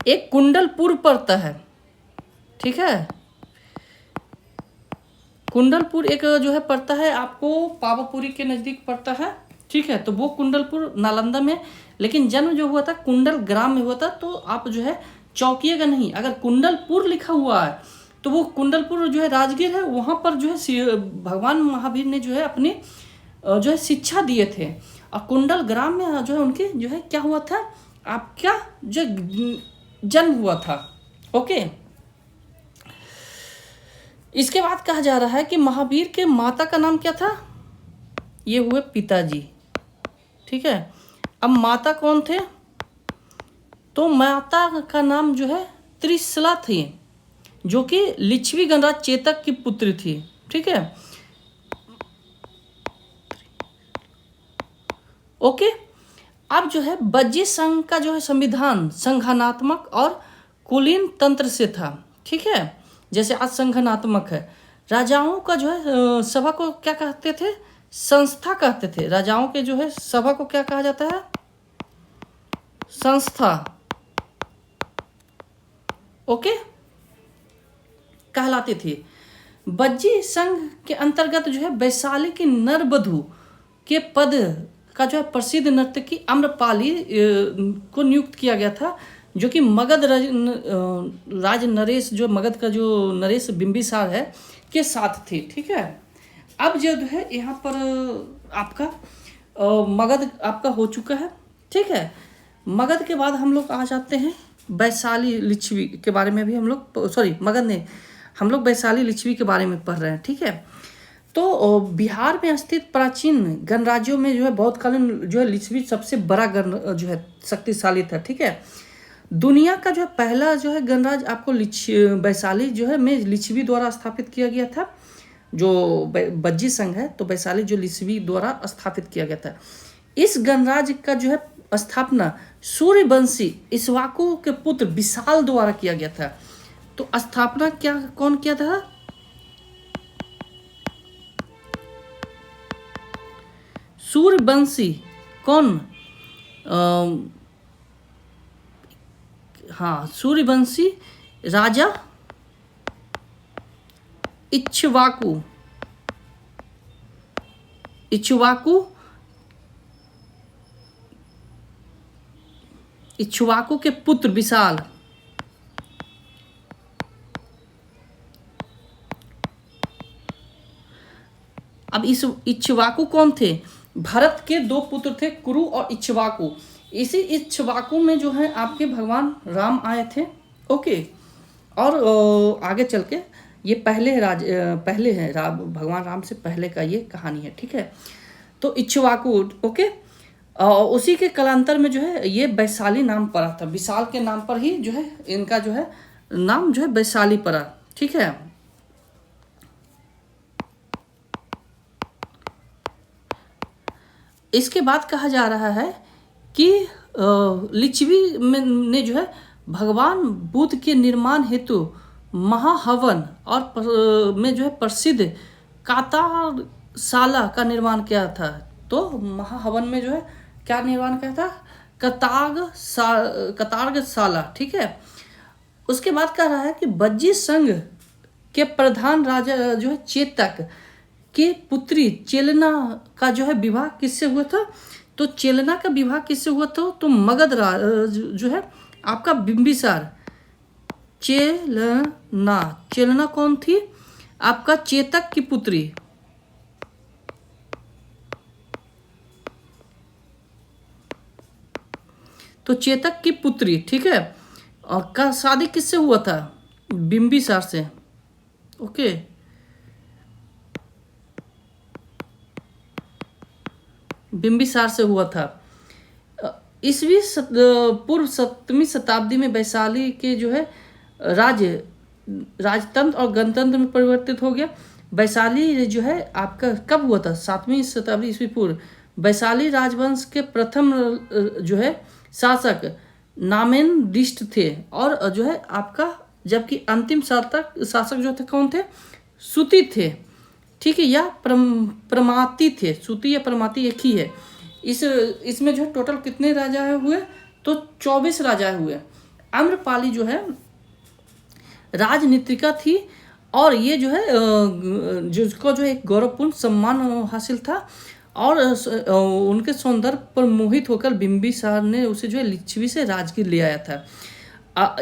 एक कुंडलपुर पड़ता है। ठीक है। कुंडलपुर एक जो है पड़ता है आपको पावापुरी के नज़दीक पड़ता है। ठीक है। तो वो कुंडलपुर नालंदा में, लेकिन जन्म जो हुआ था कुंडल ग्राम में हुआ था। तो आप जो है चौंकिएगा नहीं, अगर कुंडलपुर लिखा हुआ है तो वो कुंडलपुर जो है राजगीर है, वहाँ पर जो है भगवान महावीर ने जो है अपनी जो है शिक्षा दिए थे। और कुंडल ग्राम में जो है उनके जो है क्या हुआ था, आपका जो जन्म हुआ था। ओके। इसके बाद कहा जा रहा है कि महावीर के माता का नाम क्या था, ये हुए पिताजी। ठीक है। अब माता कौन थे, तो माता का नाम जो है त्रिशला थी, जो कि लिच्छवी गणराज चेतक की पुत्री थी। ठीक है। ओके। अब जो है बज्जी संघ का जो है संविधान संघानात्मक और कुलीन तंत्र से था। ठीक है। जैसे आज संघनात्मक है। राजाओं का जो है सभा को क्या कहते थे, संस्था कहते थे। राजाओं के जो है सभा को क्या कहा जाता है, संस्था। ओके, कहलाती थी। बज्जी संघ के अंतर्गत जो है वैशाली की नरबधु के पद का जो है प्रसिद्ध नर्तकी आम्रपाली को नियुक्त किया गया था, जो कि मगध राज नरेश, जो मगध का जो नरेश बिंबिसार है के साथ थी। ठीक है। अब जो है यहाँ पर आपका मगध आपका हो चुका है। ठीक है। मगध के बाद हम लोग आ जाते हैं वैशाली लिच्छवी के बारे में भी हम लोग, सॉरी मगध नहीं, हम लोग वैशाली लिच्छवी के बारे में पढ़ रहे हैं। ठीक है। तो बिहार में स्थित प्राचीन गणराज्यों में जो है बौद्धकालीन जो है लिच्छवी सबसे बड़ा गण जो है शक्तिशाली था। ठीक है। दुनिया का जो है पहला जो है गणराज्य आपको वैशाली जो है में लिच्छवी द्वारा स्थापित किया गया था, जो बज्जी संघ है। तो वैशाली जो लिच्छवी द्वारा स्थापित किया गया था। इस गणराज्य का जो है स्थापना सूर्यवंशी इक्ष्वाकु के पुत्र विशाल द्वारा किया गया था। तो स्थापना कौन किया था, सूर्यवंशी। कौन, हाँ, सूर्यवंशी राजा इक्ष्वाकु के पुत्र विशाल। अब इस इक्ष्वाकु कौन थे, भरत के दो पुत्र थे, कुरु और इक्ष्वाकु। इसी इक्ष्वाकु में जो है आपके भगवान राम आए थे। ओके। और आगे चल के ये पहले हैं भगवान राम से पहले का ये कहानी है। ठीक है। तो इक्ष्वाकु। ओके। उसी के कालांतर में जो है ये वैशाली नाम पड़ा था, विशाल के नाम पर ही जो है इनका जो है नाम जो है वैशाली पड़ा। ठीक है। इसके बाद कहा जा रहा है कि लिच्छवी ने जो है भगवान बुद्ध के निर्माण हेतु महाहवन और में जो है प्रसिद्ध कातारशाला का निर्माण किया था। तो महाहवन में जो है क्या निर्माण किया था, कतार्गशाला, ठीक है। उसके बाद कह रहा है कि बज्जी संघ के प्रधान राजा जो है चेतक की पुत्री चेलना का जो है विवाह किससे हुआ था, तो चेलना का विवाह किससे हुआ था, तो मगध जो है आपका बिंबिसार। चेलना कौन थी, आपका चेतक की पुत्री। तो चेतक की पुत्री, ठीक है, और का शादी किससे हुआ था, बिंबिसार से। ओके, बिंबिसार से हुआ था। ईसवी पूर्व 7वीं शताब्दी में वैशाली के जो है राजतंत्र और गणतंत्र में परिवर्तित हो गया। वैशाली जो है आपका कब हुआ था, 7वीं शताब्दी ईस्वी पूर्व। वैशाली राजवंश के प्रथम जो है शासक नामेनदिष्ट थे, और जो है आपका जबकि अंतिम शासक जो थे कौन थे, सुति थे, ठीक है, या प्रमाती थे। सुति या प्रमाती एक ही है। इसमें जो है टोटल कितने राजा हुए, तो 24 राजा हुए। आम्रपाली जो है राजनीतिका थी, और ये जो है जिसको जो है एक गौरवपूर्ण सम्मान हासिल था, और उनके सौंदर्य पर मोहित होकर बिंबिसार ने उसे जो है लिच्छवी से राजगीर ले आया था।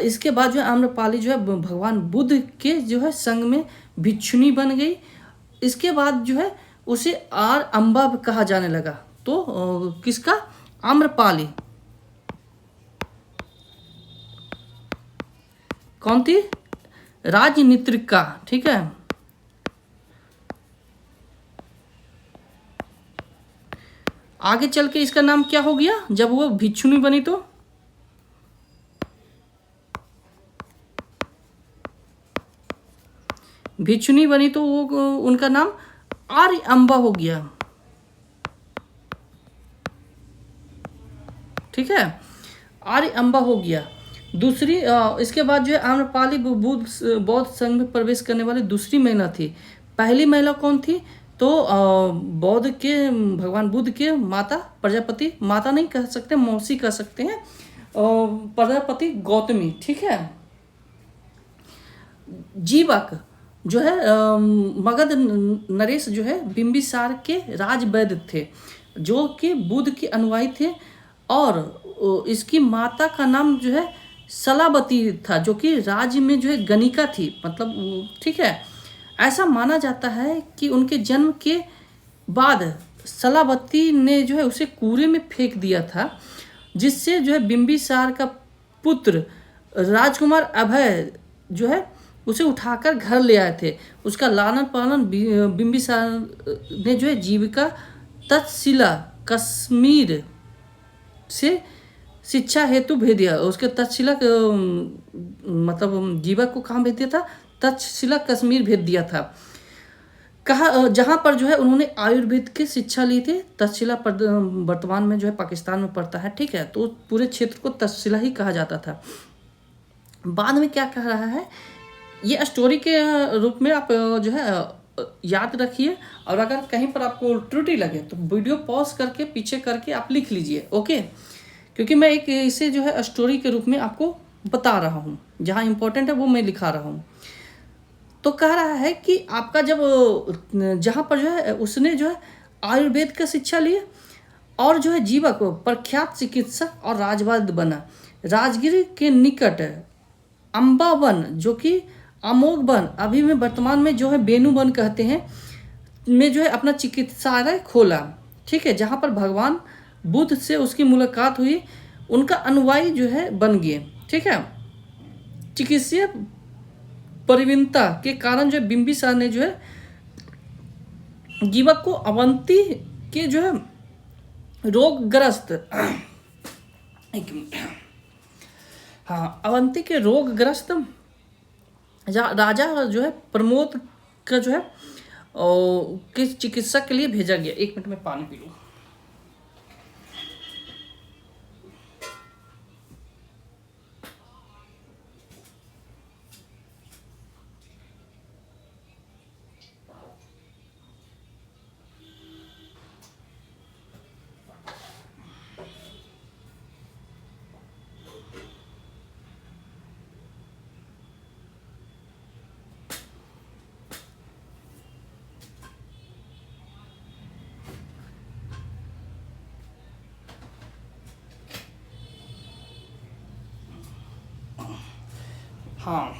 इसके बाद जो है आम्रपाली जो है भगवान बुद्ध के जो है संग में भिक्षुणी बन गई। इसके बाद जो है उसे अम्बा कहा जाने लगा। तो किसका, आम्रपाली कौन थी, राजनीतिका, ठीक है। आगे चल के इसका नाम क्या हो गया जब वो भिक्षुणी बनी, तो भिक्षुणी बनी तो वो उनका नाम आर्य अम्बा हो गया, ठीक है, आर्य अम्बा हो गया। दूसरी इसके बाद जो है आम्रपाली बौद्ध संघ में प्रवेश करने वाली दूसरी महिला थी। पहली महिला कौन थी, तो बौद्ध के भगवान बुद्ध के माता प्रजापति, माता नहीं कह सकते, मौसी कह सकते हैं, प्रजापति गौतमी, ठीक है। जीवक जो है मगध नरेश जो है बिंबिसार के राजवैद्य थे, जो कि बुद्ध के अनुयायी थे, और इसकी माता का नाम जो है सलाबती था, जो कि राज्य में जो है गणिका थी, मतलब, ठीक है। ऐसा माना जाता है कि उनके जन्म के बाद सलाबती ने जो है उसे कुएं में फेंक दिया था, जिससे जो है बिंबिसार का पुत्र राजकुमार अभय जो है उसे उठाकर घर ले आए थे। उसका लालन पालन बिंबिसार ने जो है जीविका तक्षशिला कश्मीर से शिक्षा हेतु भेज दिया। उसके तक्षशिला मतलब जीवक को कहाँ भेज दिया था, तक्षशिला कश्मीर भेज दिया था, कहा जहाँ पर जो है उन्होंने आयुर्वेद की शिक्षा ली थी। तक्षशिला वर्तमान में जो है पाकिस्तान में पड़ता है, ठीक है। तो पूरे क्षेत्र को तक्षशिला ही कहा जाता था। बाद में क्या कह रहा है, ये स्टोरी के रूप में आप जो है याद रखिए, और अगर कहीं पर आपको त्रुटि लगे तो वीडियो पॉज करके पीछे करके आप लिख लीजिए, ओके। क्योंकि मैं एक इसे जो है स्टोरी के रूप में आपको बता रहा हूँ, जहाँ इंपॉर्टेंट है वो मैं लिखा रहा हूँ। तो कह रहा है कि आपका जब जहाँ पर जो है उसने जो है आयुर्वेद का शिक्षा लिए, और जो है जीवक प्रख्यात चिकित्सक और राजवैद्य बना। राजगिर के निकट अम्बा वन, जो कि अमोघ वन, अभी में वर्तमान में जो है बेनू वन कहते हैं, में जो है अपना चिकित्सालय खोला, ठीक है। जहाँ पर भगवान बुद्ध से उसकी मुलाकात हुई, उनका अनुयायी जो है बन गए, ठीक है। चिकित्सीय परिवीनता के कारण जो है बिंबिसार ने जो है जीवक को अवंती के जो है रोगग्रस्त एक मिनट, हाँ, अवंती के रोगग्रस्त राजा जो है प्रमोद का जो है के चिकित्सक के लिए भेजा गया। एक मिनट में पानी पी लूँ। हाँ,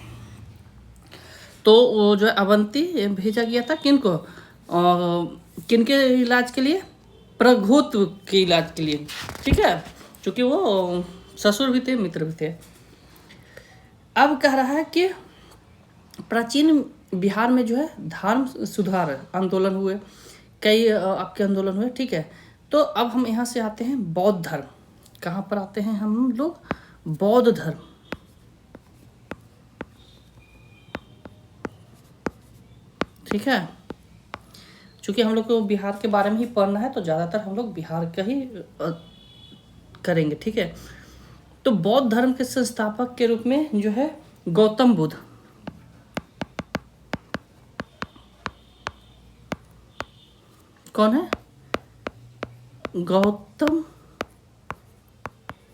तो वो जो है अवंती भेजा गया था किनको, किनके इलाज के लिए, प्रघोत के इलाज के लिए, ठीक है, क्योंकि वो ससुर भी थे मित्र भी थे। अब कह रहा है कि प्राचीन बिहार में जो है धर्म सुधार आंदोलन हुए, कई आपके आंदोलन हुए, ठीक है। तो अब हम यहाँ से आते हैं बौद्ध धर्म। कहाँ पर आते हैं हम लोग, बौद्ध धर्म, ठीक है। चूँकि हम लोग को बिहार के बारे में ही पढ़ना है तो ज़्यादातर हम लोग बिहार का ही करेंगे, ठीक है। तो बौद्ध धर्म के संस्थापक के रूप में जो है गौतम बुद्ध, कौन है, गौतम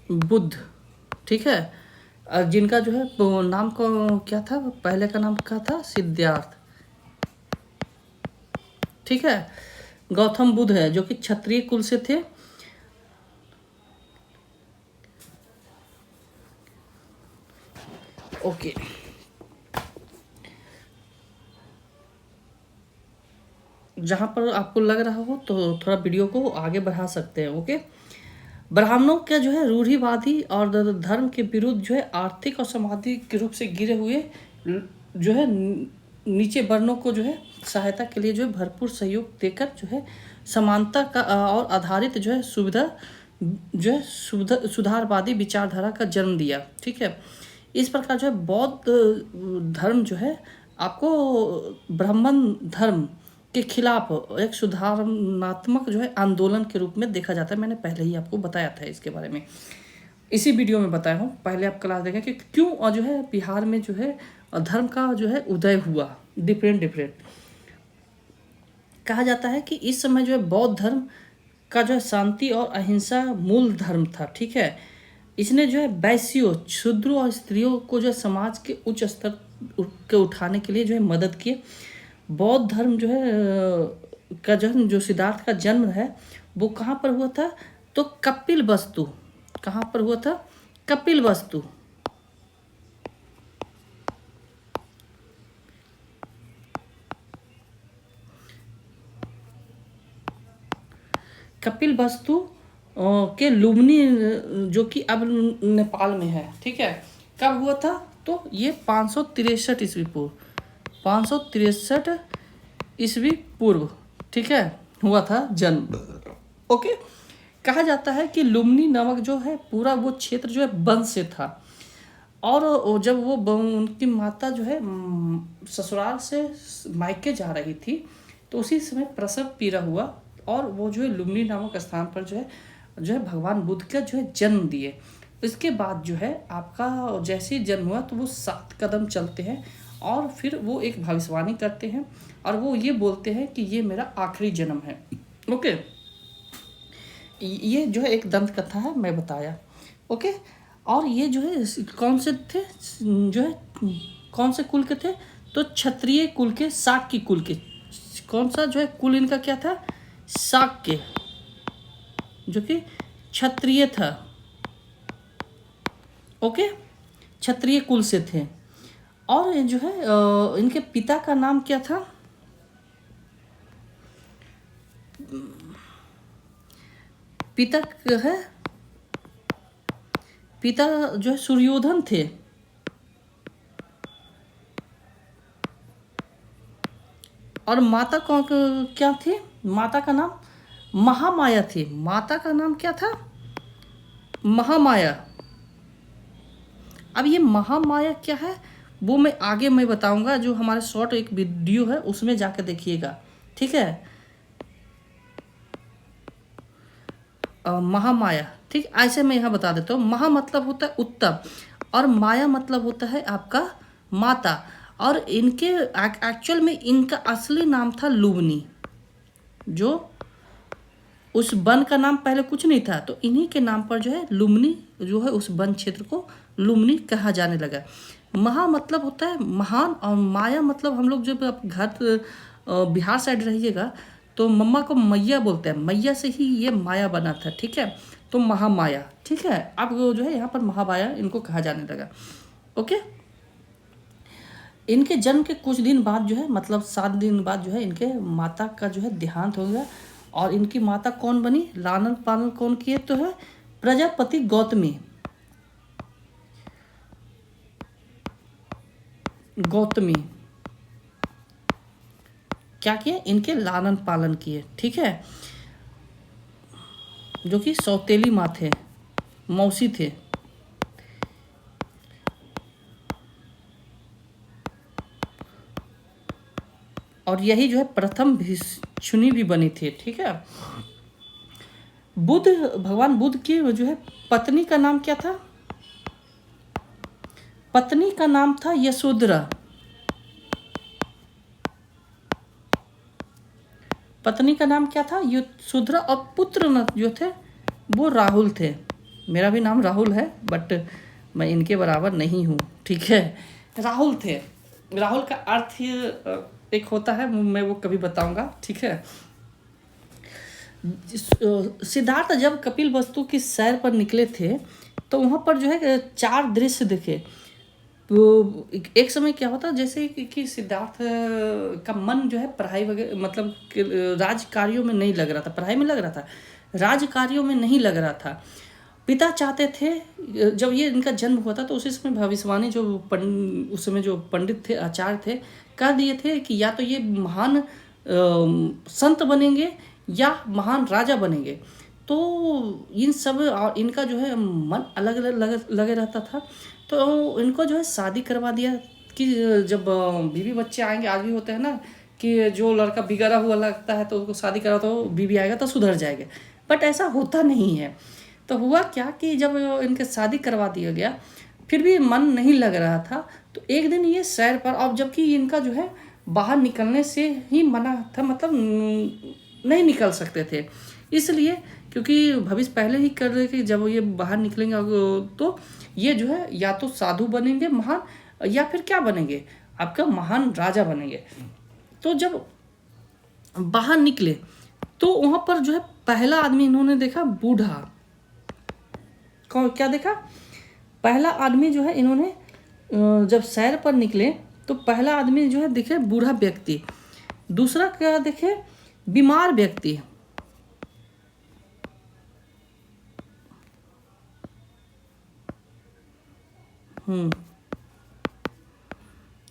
बुद्ध, ठीक है। जिनका जो है वो नाम को क्या था, पहले का नाम क्या था, सिद्धार्थ, ठीक है। गौतम बुद्ध है जो कि क्षत्रिय कुल से थे। ओके, जहाँ पर आपको लग रहा हो तो थोड़ा वीडियो को आगे बढ़ा सकते हैं, ओके। ब्राह्मणों का जो है रूढ़िवादी और धर्म के विरुद्ध जो है आर्थिक और सामाजिक रूप से गिरे हुए जो है नीचे वर्णों को जो है सहायता के लिए जो है भरपूर सहयोग देकर जो है समानता का और आधारित जो है सुविधा जो है सुधारवादी विचारधारा का जन्म दिया, ठीक है। इस प्रकार जो है बौद्ध धर्म जो है आपको ब्राह्मण धर्म के खिलाफ एक सुधारणात्मक जो है आंदोलन के रूप में देखा जाता है। मैंने पहले ही आपको बताया था इसके बारे में, इसी वीडियो में बताया हूँ। पहले आप क्लास देखें कि क्यों और जो है बिहार में जो है धर्म का जो है उदय हुआ, डिफरेंट कहा जाता है कि इस समय जो है बौद्ध धर्म का जो है शांति और अहिंसा मूल धर्म था, ठीक है। इसने जो है वैश्यों, शूद्रों और स्त्रियों को जो है समाज के उच्च स्तर के उठाने के लिए जो है मदद किए। बौद्ध धर्म जो है का जन्म, जो सिद्धार्थ का जन्म है वो कहाँ पर हुआ था, तो कपिल वस्तु, कहाँ पर हुआ था, कपिल वस्तु, कपिल वस्तु के लुम्बिनी, जो कि अब नेपाल में है, ठीक है। कब हुआ था, तो ये 563 ईस्वी पूर्व, 563 ईस्वी पूर्व, ठीक है, हुआ था जन्म, ओके। कहा जाता है कि लुम्बिनी नामक जो है पूरा वो क्षेत्र जो है वन से था, और जब वो उनकी माता जो है ससुराल से मायके जा रही थी तो उसी समय प्रसव पीड़ा हुआ, और वो जो है लुम्बिनी नामक स्थान पर जो है भगवान बुद्ध का जो है जन्म दिए। इसके बाद जो है आपका जैसे ही जन्म हुआ तो वो 7 कदम चलते हैं और फिर वो एक भविष्यवाणी करते हैं और वो ये बोलते हैं कि ये मेरा आखिरी जन्म है, ओके। ये जो है एक दंत कथा है, मैं बताया, ओके। और ये जो है कौन से थे, जो है कौन से कुल के थे, तो क्षत्रिय कुल के, शाक्य कुल के। कौन सा जो है कुल इनका क्या था, शाक्य, जो कि क्षत्रिय था, ओके, क्षत्रिय कुल से थे। और जो है इनके पिता का नाम क्या था, पिता है, पिता जो है सूर्योधन थे, और माता कौन क्या थी, माता का नाम महामाया थी। माता का नाम क्या था, महामाया। अब ये महामाया क्या है वो मैं आगे बताऊंगा, जो हमारे शॉर्ट एक वीडियो है उसमें जाकर देखिएगा, ठीक है। महामाया, ठीक, ऐसे मैं यहाँ बता देता हूँ। महा मतलब होता है उत्तम और माया मतलब होता है आपका माता, और इनके एक्चुअल में इनका असली नाम था लुम्बिनी। जो उस वन का नाम पहले कुछ नहीं था, तो इन्हीं के नाम पर जो है लुम्बिनी जो है उस वन क्षेत्र को लुम्बिनी कहा जाने लगा। महा मतलब होता है महान, और माया मतलब हम लोग जब आप घर बिहार साइड रहिएगा तो मम्मा को मैया बोलते हैं, मैया से ही ये माया बना था, ठीक है। तो महामाया, ठीक है। अब जो है यहाँ पर महामाया इनको कहा जाने लगा, ओके। इनके जन्म के कुछ दिन बाद जो है, मतलब 7 दिन बाद जो है, इनके माता का जो है देहांत हो गया। और इनकी माता कौन बनी, लालन पालन कौन किए, तो है प्रजापति गौतमी। गौतमी क्या किए, इनके लालन पालन किए, ठीक है, जो कि सौतेली माँ थे, मौसी थे। और यही जो है प्रथम भिक्षुणी भी बनी थी, ठीक है। बुद्ध, भगवान बुद्ध की जो है पत्नी का नाम क्या था, पत्नी का नाम था यशोधरा। पत्नी का नाम क्या था, यशोधरा। और पुत्र जो थे वो राहुल थे। मेरा भी नाम राहुल है, बट मैं इनके बराबर नहीं हूँ, ठीक है। राहुल थे। राहुल का अर्थ एक होता है, मैं वो कभी बताऊंगा, ठीक है। सिद्धार्थ जब कपिल वस्तु की सैर पर निकले थे तो वहाँ पर जो है 4 दृश्य दिखे। तो एक समय क्या होता, जैसे कि सिद्धार्थ का मन जो है पढ़ाई वगैरह, मतलब राज कार्यों में नहीं लग रहा था, पढ़ाई में लग रहा था, राज कार्यों में नहीं लग रहा था। पिता चाहते थे, जब ये इनका जन्म हुआ था तो उसी समय भविष्यवाणी जो उस समय जो पंडित थे, आचार्य थे, कह दिए थे कि या तो ये महान संत बनेंगे या महान राजा बनेंगे। तो इन सब और इनका जो है मन अलग अलग लगे रहता था। तो इनको जो है शादी करवा दिया कि जब बीवी बच्चे आएंगे, आज भी होते हैं ना कि जो लड़का बिगड़ा हुआ लगता है तो उसको शादी करा तो बीवी आएगा तो सुधर जाएगा, बट ऐसा होता नहीं है। तो हुआ क्या कि जब इनके शादी करवा दिया गया, फिर भी मन नहीं लग रहा था। तो एक दिन ये सैर पर, अब जबकि इनका जो है बाहर निकलने से ही मना था, मतलब नहीं निकल सकते थे, इसलिए क्योंकि भविष्य पहले ही कर रहे कि जब ये बाहर निकलेंगे तो ये जो है या तो साधु बनेंगे महान, या फिर क्या बनेंगे, आपका महान राजा बनेंगे। तो जब बाहर निकले तो वहाँ पर जो है पहला आदमी इन्होंने देखा बूढ़ा। कौन, क्या देखा, पहला आदमी जो है इन्होंने जब सैर पर निकले तो पहला आदमी जो है दिखे बूढ़ा व्यक्ति। दूसरा क्या देखे, बीमार व्यक्ति।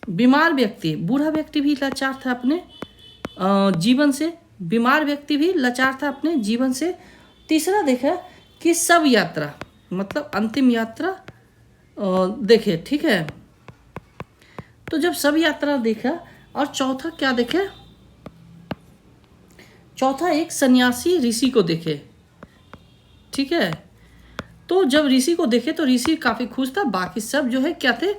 बीमार व्यक्ति, बूढ़ा व्यक्ति भी लाचार था अपने जीवन से, बीमार व्यक्ति भी लाचार था अपने जीवन से। तीसरा देखा कि सब यात्रा, मतलब अंतिम यात्रा देखे, ठीक है। तो जब सब यात्रा देखा, और चौथा क्या देखे, चौथा एक सन्यासी ऋषि को देखे, ठीक है। तो जब ऋषि को देखे तो ऋषि काफ़ी खुश था, बाकी सब जो है क्या थे,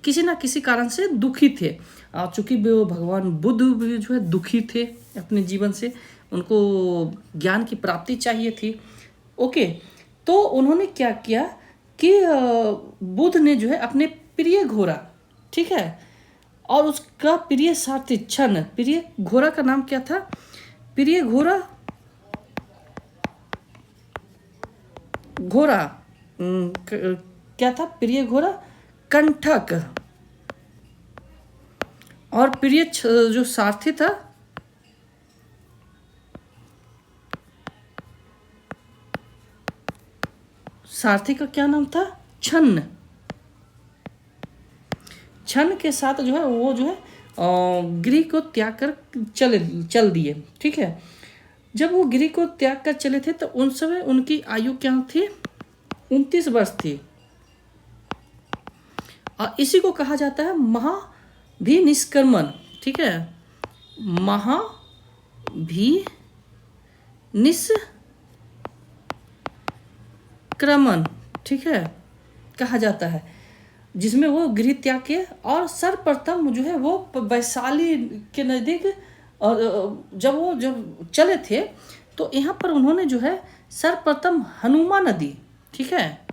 किसी ना किसी कारण से दुखी थे। चूँकि भगवान बुद्ध भी जो है दुखी थे अपने जीवन से, उनको ज्ञान की प्राप्ति चाहिए थी, ओके। तो उन्होंने क्या किया कि बुद्ध ने जो है अपने प्रिय घोड़ा, ठीक है, और उसका प्रिय सारथी छन, प्रिय घोड़ा का नाम क्या था, प्रिय घोड़ा, घोड़ा क्या था, प्रिय घोड़ा कंठक, और प्रिय जो सारथी था सारथी का क्या नाम था, छन्न। छन्न के साथ जो है वो जो है गृह को त्याग कर चल दिए, ठीक है। जब वो गृह को त्याग कर चले थे तो उन समय उनकी आयु क्या थी, 29 वर्ष थी। और इसी को कहा जाता है महाभिनिष्क्रमण, ठीक है, महाभिनिष्क्रमण, ठीक है, कहा जाता है, जिसमें वो गृह त्याग किए। और सर्वप्रथम जो है वो वैशाली के नज़दीक, और जब चले थे तो यहाँ पर उन्होंने जो है सर्वप्रथम हनुमा नदी, ठीक है,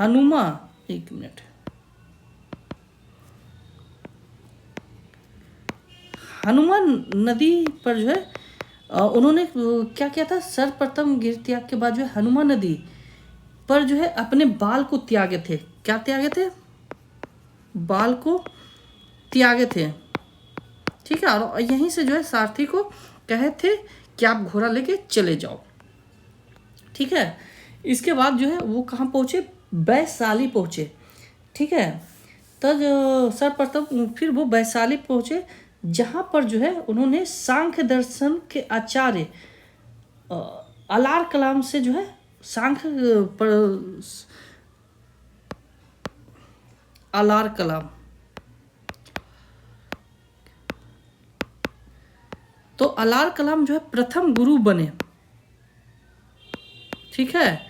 हनुमा, एक मिनट, हनुमान नदी पर जो है उन्होंने क्या किया था, सर्वप्रथम गिर त्याग के बाद जो है हनुमान नदी पर जो है अपने बाल को त्यागे थे। क्या त्यागे थे, बाल को त्यागे थे। ठीक है, और यहीं से जो है सारथी को कहे थे कि आप घोड़ा लेके चले जाओ। ठीक है, इसके बाद जो है वो कहाँ पहुँचे, वैशाली पहुँचे। ठीक है, तब सर्वप्रथम फिर वो वैशाली पहुँचे, जहाँ पर जो है उन्होंने सांख्य दर्शन के आचार्य अलार कलाम से जो है सांख्य पर अलार कलाम, तो अलार कलाम जो है प्रथम गुरु बने। ठीक है,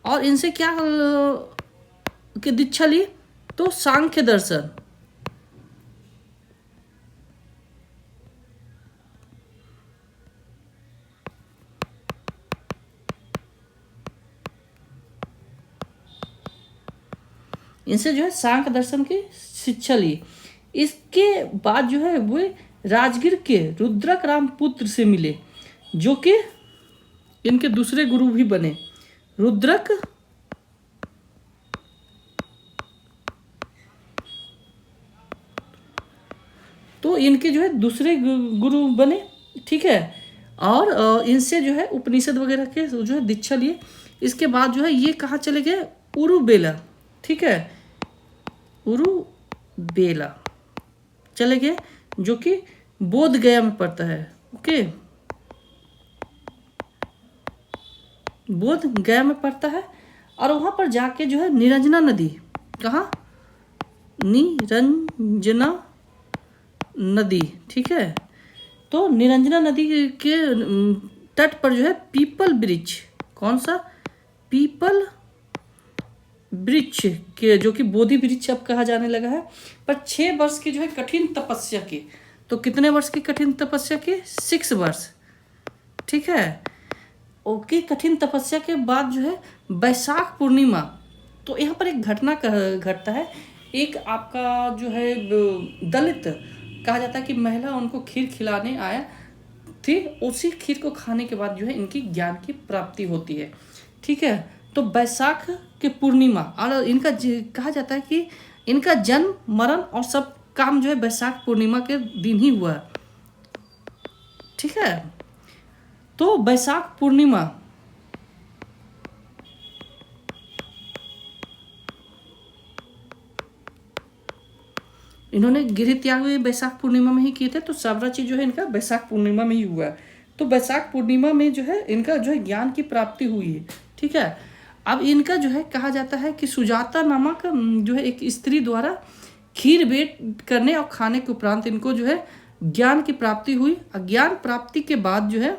और इनसे क्या की दीक्षा ली, तो सांख्य दर्शन। इनसे जो है सांख्य दर्शन की शिक्षा ली। इसके बाद जो है वो राजगीर के रुद्रक राम पुत्र से मिले, जो कि इनके दूसरे गुरु भी बने। रुद्रक तो इनके जो है दूसरे गुरु बने। ठीक है, और इनसे जो है उपनिषद वगैरह के जो है दीक्षा लिए। इसके बाद जो है ये कहाँ चले गए, उरुबेला। ठीक है, उरुबेला चले गए, जो कि बोध गया में पड़ता है। ओके, बोध गया में पड़ता है। और वहाँ पर जाके जो है निरंजना नदी, कहाँ, निरंजना नदी। ठीक है, तो निरंजना नदी के तट पर जो है पीपल वृक्ष, कौन सा, पीपल वृक्ष के, जो कि बोधि वृक्ष अब कहा जाने लगा है, पर 6 वर्ष की जो है कठिन तपस्या की। तो कितने वर्ष की कठिन तपस्या की, 6 वर्ष। ठीक है, ओके, कठिन तपस्या के बाद जो है बैसाख पूर्णिमा, तो यहाँ पर एक घटना घटता है। एक आपका जो है दलित, कहा जाता है कि महिला उनको खीर खिलाने आया थी, उसी खीर को खाने के बाद जो है इनकी ज्ञान की प्राप्ति होती है। ठीक है, तो बैसाख के पूर्णिमा, और इनका कहा जाता है कि इनका जन्म मरण और सब काम जो है बैसाख पूर्णिमा के दिन ही हुआ। ठीक है, तो बैसाख पूर्णिमा, इन्होंने गृह त्याग भी बैसाख पूर्णिमा में ही किए थे, तो सारा चीज जो है इनका बैसाख पूर्णिमा में ही हुआ है। तो बैसाख पूर्णिमा में जो है इनका जो है ज्ञान की प्राप्ति हुई है। ठीक है, अब इनका जो है कहा जाता है कि सुजाता नामक जो है एक स्त्री द्वारा खीर भेंट करने और खाने के उपरांत इनको जो है ज्ञान की प्राप्ति हुई। ज्ञान प्राप्ति के बाद जो है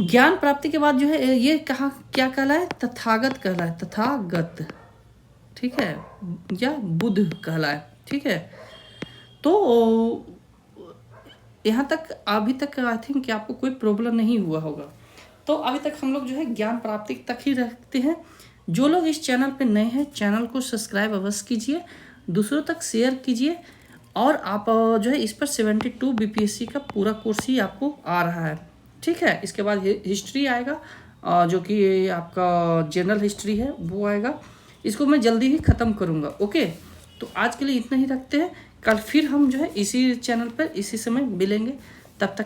ज्ञान प्राप्ति के बाद जो है ये कहा क्या कहलाए, तथागत कहलाए, तथागत। ठीक है, या बुद्ध कहलाए। ठीक है, तो यहाँ तक अभी तक आई थिंक कि आपको कोई प्रॉब्लम नहीं हुआ होगा। तो अभी तक हम लोग जो है ज्ञान प्राप्ति तक ही रखते हैं। जो लोग इस चैनल पे नए हैं, चैनल को सब्सक्राइब अवश्य कीजिए, दूसरों तक शेयर कीजिए, और आप जो है इस पर 72 बीपीएससी का पूरा कोर्स ही आपको आ रहा है। ठीक है, इसके बाद हिस्ट्री आएगा, जो कि आपका जनरल हिस्ट्री है वो आएगा। इसको मैं जल्दी ही ख़त्म करूँगा। ओके, तो आज के लिए इतना ही रखते हैं। कल फिर हम जो है इसी चैनल पर इसी समय मिलेंगे। तब तक